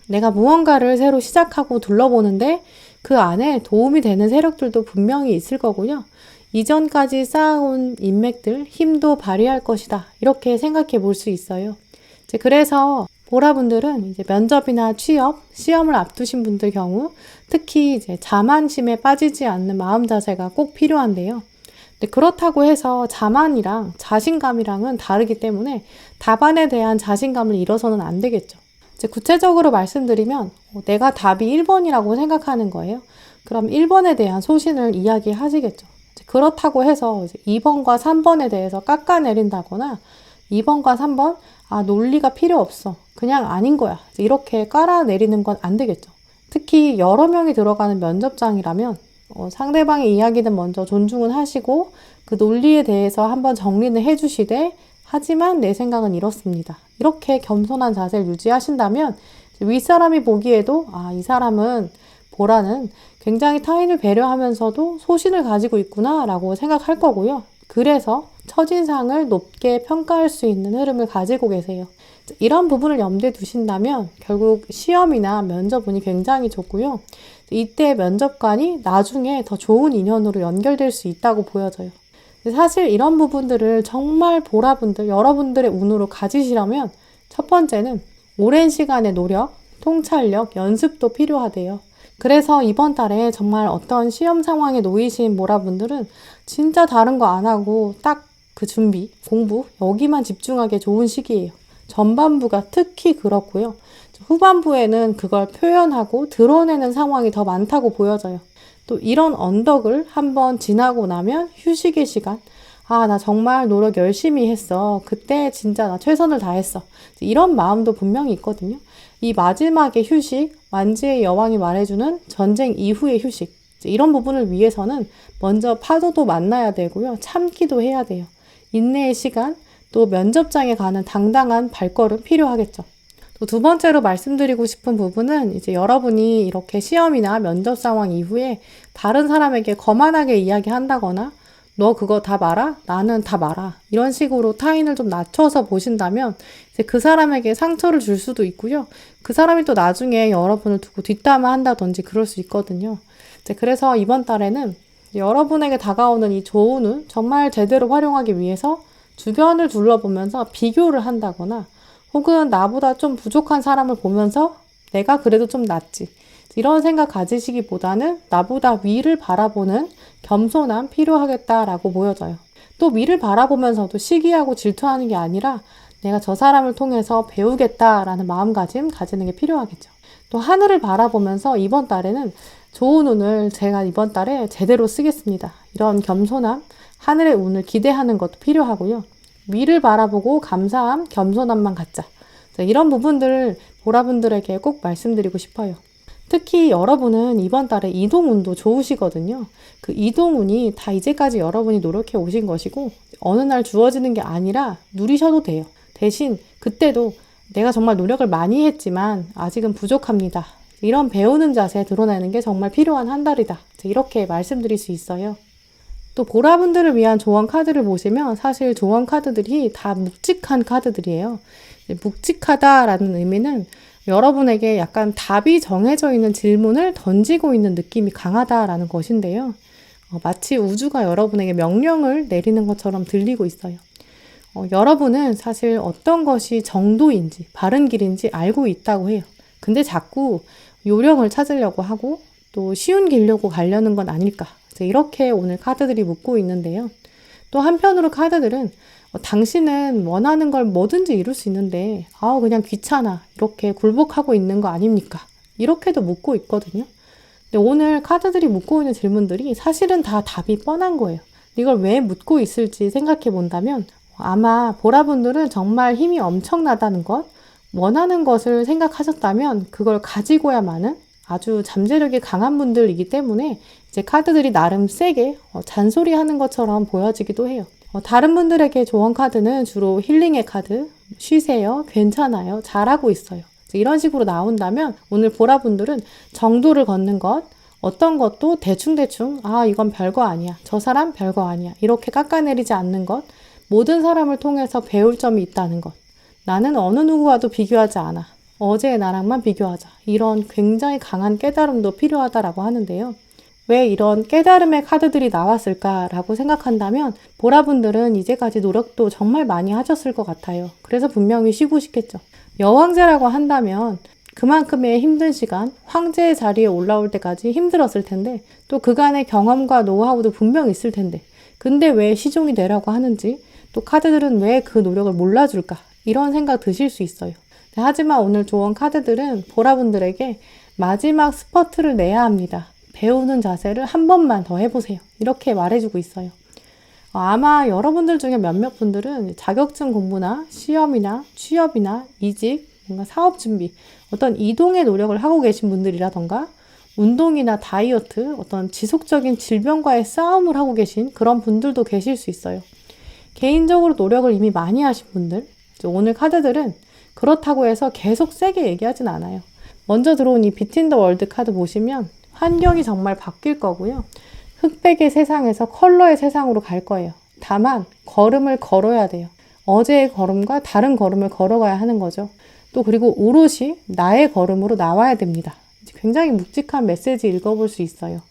내가 무언가를 새로 시작하고 둘러보는데 그 안에 도움이 되는 세력들도 분명히 있을 거고요. 이전까지 쌓아온 인맥들, 힘도 발휘할 것이다. 이렇게 생각해 볼 수 있어요. 그래서 보라분들은 이제 면접이나 취업, 시험을 앞두신 분들 경우 특히 이제 자만심에 빠지지 않는 마음 자세가 꼭 필요한데요. 그렇다고 해서 자만이랑 자신감이랑은 다르기 때문에 답안에 대한 자신감을 잃어서는 안 되겠죠. 이제 구체적으로 말씀드리면 내가 답이 1번이라고 생각하는 거예요. 그럼 1번에 대한 소신을 이야기하시겠죠. 그렇다고 해서 이제 2번과 3번에 대해서 깎아내린다거나 2번과 3번 논리가 필요 없어. 그냥 아닌 거야. 이렇게 깔아내리는 건 안 되겠죠. 특히 여러 명이 들어가는 면접장이라면 상대방의 이야기는 먼저 존중은 하시고 그 논리에 대해서 한번 정리는 해주시되 하지만 내 생각은 이렇습니다. 이렇게 겸손한 자세를 유지하신다면 윗사람이 보기에도 이 사람은 보라는 굉장히 타인을 배려하면서도 소신을 가지고 있구나 라고 생각할 거고요. 그래서 첫인상을 높게 평가할 수 있는 흐름을 가지고 계세요. 이런 부분을 염두에 두신다면 결국 시험이나 면접운이 굉장히 좋고요. 이때 면접관이 나중에 더 좋은 인연으로 연결될 수 있다고 보여져요. 사실 이런 부분들을 정말 보라분들, 여러분들의 운으로 가지시려면 첫 번째는 오랜 시간의 노력, 통찰력, 연습도 필요하대요. 그래서 이번 달에 정말 어떤 시험 상황에 놓이신 모라분들은 진짜 다른 거 안 하고 딱 그 준비, 공부 여기만 집중하기 좋은 시기예요. 전반부가 특히 그렇고요. 후반부에는 그걸 표현하고 드러내는 상황이 더 많다고 보여져요. 또 이런 언덕을 한번 지나고 나면 휴식의 시간. 아, 나 정말 노력 열심히 했어. 그때 진짜 나 최선을 다했어. 이런 마음도 분명히 있거든요. 이 마지막의 휴식, 완지의 여왕이 말해주는 전쟁 이후의 휴식. 이런 부분을 위해서는 먼저 파도도 만나야 되고요. 참기도 해야 돼요. 인내의 시간, 또 면접장에 가는 당당한 발걸음 필요하겠죠. 또 두 번째로 말씀드리고 싶은 부분은 이제 여러분이 이렇게 시험이나 면접 상황 이후에 다른 사람에게 거만하게 이야기한다거나 너 그거 다 말아? 나는 다 말아. 이런 식으로 타인을 좀 낮춰서 보신다면 이제 그 사람에게 상처를 줄 수도 있고요. 그 사람이 또 나중에 여러분을 두고 뒷담화한다든지 그럴 수 있거든요. 이제 그래서 이번 달에는 여러분에게 다가오는 이 좋은 운 정말 제대로 활용하기 위해서 주변을 둘러보면서 비교를 한다거나 혹은 나보다 좀 부족한 사람을 보면서 내가 그래도 좀 낫지. 이런 생각 가지시기보다는 나보다 위를 바라보는 겸손함 필요하겠다라고 보여져요. 또 위를 바라보면서도 시기하고 질투하는 게 아니라 내가 저 사람을 통해서 배우겠다라는 마음가짐 가지는 게 필요하겠죠. 또 하늘을 바라보면서 이번 달에는 좋은 운을 제가 이번 달에 제대로 쓰겠습니다. 이런 겸손함, 하늘의 운을 기대하는 것도 필요하고요. 위를 바라보고 감사함, 겸손함만 갖자. 이런 부분들을 보라분들에게 꼭 말씀드리고 싶어요. 특히 여러분은 이번 달에 이동운도 좋으시거든요. 그 이동운이 다 이제까지 여러분이 노력해 오신 것이고 어느 날 주어지는 게 아니라 누리셔도 돼요. 대신 그때도 내가 정말 노력을 많이 했지만 아직은 부족합니다. 이런 배우는 자세 드러내는 게 정말 필요한 한 달이다. 이렇게 말씀드릴 수 있어요. 또 보라분들을 위한 조언 카드를 보시면 사실 조언 카드들이 다 묵직한 카드들이에요. 묵직하다라는 의미는 여러분에게 약간 답이 정해져 있는 질문을 던지고 있는 느낌이 강하다라는 것인데요. 마치 우주가 여러분에게 명령을 내리는 것처럼 들리고 있어요. 여러분은 사실 어떤 것이 정도인지 바른 길인지 알고 있다고 해요. 근데 자꾸 요령을 찾으려고 하고 또 쉬운 길로 가려는 건 아닐까. 이렇게 오늘 카드들이 묻고 있는데요. 또 한편으로 카드들은 당신은 원하는 걸 뭐든지 이룰 수 있는데 그냥 귀찮아 이렇게 굴복하고 있는 거 아닙니까? 이렇게도 묻고 있거든요. 근데 오늘 카드들이 묻고 있는 질문들이 사실은 다 답이 뻔한 거예요. 이걸 왜 묻고 있을지 생각해 본다면 아마 보라분들은 정말 힘이 엄청나다는 것, 원하는 것을 생각하셨다면 그걸 가지고야만은 아주 잠재력이 강한 분들이기 때문에 이제 카드들이 나름 세게 잔소리하는 것처럼 보여지기도 해요. 다른 분들에게 조언 카드는 주로 힐링의 카드, 쉬세요, 괜찮아요, 잘하고 있어요. 이런 식으로 나온다면 오늘 보라분들은 정도를 걷는 것, 어떤 것도 대충대충 이건 별거 아니야, 저 사람 별거 아니야 이렇게 깎아내리지 않는 것, 모든 사람을 통해서 배울 점이 있다는 것, 나는 어느 누구와도 비교하지 않아, 어제의 나랑만 비교하자, 이런 굉장히 강한 깨달음도 필요하다라고 하는데요. 왜 이런 깨달음의 카드들이 나왔을까라고 생각한다면 보라분들은 이제까지 노력도 정말 많이 하셨을 것 같아요. 그래서 분명히 쉬고 싶겠죠. 여왕제라고 한다면 그만큼의 힘든 시간, 황제의 자리에 올라올 때까지 힘들었을 텐데 또 그간의 경험과 노하우도 분명 있을 텐데 근데 왜 시종이 되라고 하는지 또 카드들은 왜 그 노력을 몰라줄까 이런 생각 드실 수 있어요. 하지만 오늘 조언 카드들은 보라분들에게 마지막 스퍼트를 내야 합니다. 배우는 자세를 한 번만 더 해보세요. 이렇게 말해주고 있어요. 아마 여러분들 중에 몇몇 분들은 자격증 공부나 시험이나 취업이나 이직, 뭔가 사업 준비, 어떤 이동의 노력을 하고 계신 분들이라던가 운동이나 다이어트, 어떤 지속적인 질병과의 싸움을 하고 계신 그런 분들도 계실 수 있어요. 개인적으로 노력을 이미 많이 하신 분들, 오늘 카드들은 그렇다고 해서 계속 세게 얘기하진 않아요. 먼저 들어온 이 비트 인 더 월드 카드 보시면 환경이 정말 바뀔 거고요. 흑백의 세상에서 컬러의 세상으로 갈 거예요. 다만 걸음을 걸어야 돼요. 어제의 걸음과 다른 걸음을 걸어가야 하는 거죠. 또 그리고 오롯이 나의 걸음으로 나와야 됩니다. 굉장히 묵직한 메시지 읽어볼 수 있어요.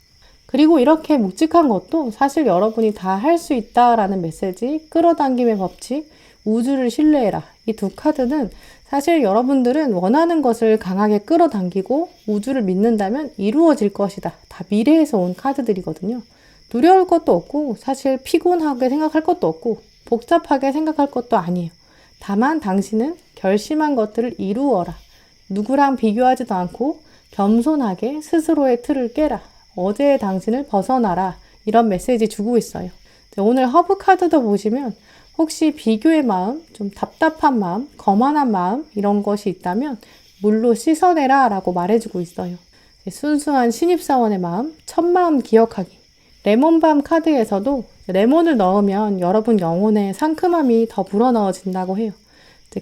그리고 이렇게 묵직한 것도 사실 여러분이 다 할 수 있다라는 메시지, 끌어당김의 법칙, 우주를 신뢰해라. 이 두 카드는 사실 여러분들은 원하는 것을 강하게 끌어당기고 우주를 믿는다면 이루어질 것이다. 다 미래에서 온 카드들이거든요. 두려울 것도 없고 사실 피곤하게 생각할 것도 없고 복잡하게 생각할 것도 아니에요. 다만 당신은 결심한 것들을 이루어라. 누구랑 비교하지도 않고 겸손하게 스스로의 틀을 깨라. 어제의 당신을 벗어나라. 이런 메시지 주고 있어요. 오늘 허브 카드도 보시면 혹시 비교의 마음, 좀 답답한 마음, 거만한 마음 이런 것이 있다면 물로 씻어내라 라고 말해주고 있어요. 순수한 신입사원의 마음, 첫 마음 기억하기. 레몬밤 카드에서도 레몬을 넣으면 여러분 영혼의 상큼함이 더 불어넣어진다고 해요.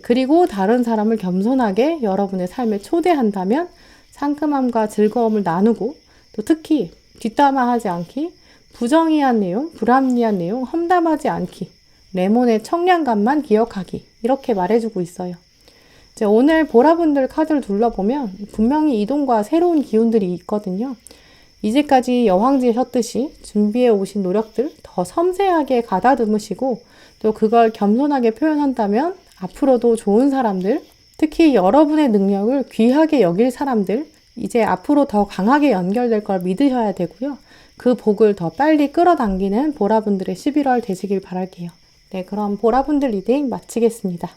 그리고 다른 사람을 겸손하게 여러분의 삶에 초대한다면 상큼함과 즐거움을 나누고 또 특히 뒷담화하지 않기, 부정의한 내용, 불합리한 내용, 험담하지 않기, 레몬의 청량감만 기억하기 이렇게 말해주고 있어요. 이제 오늘 보라분들 카드를 둘러보면 분명히 이동과 새로운 기운들이 있거든요. 이제까지 여황지셨듯이 준비해 오신 노력들 더 섬세하게 가다듬으시고 또 그걸 겸손하게 표현한다면 앞으로도 좋은 사람들, 특히 여러분의 능력을 귀하게 여길 사람들 이제 앞으로 더 강하게 연결될 걸 믿으셔야 되고요. 그 복을 더 빨리 끌어당기는 보라분들의 11월 되시길 바랄게요. 네, 그럼 보라분들 리딩 마치겠습니다.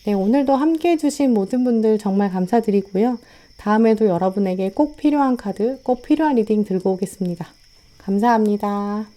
네, 오늘도 함께 해주신 모든 분들 정말 감사드리고요. 다음에도 여러분에게 꼭 필요한 카드, 꼭 필요한 리딩 들고 오겠습니다. 감사합니다.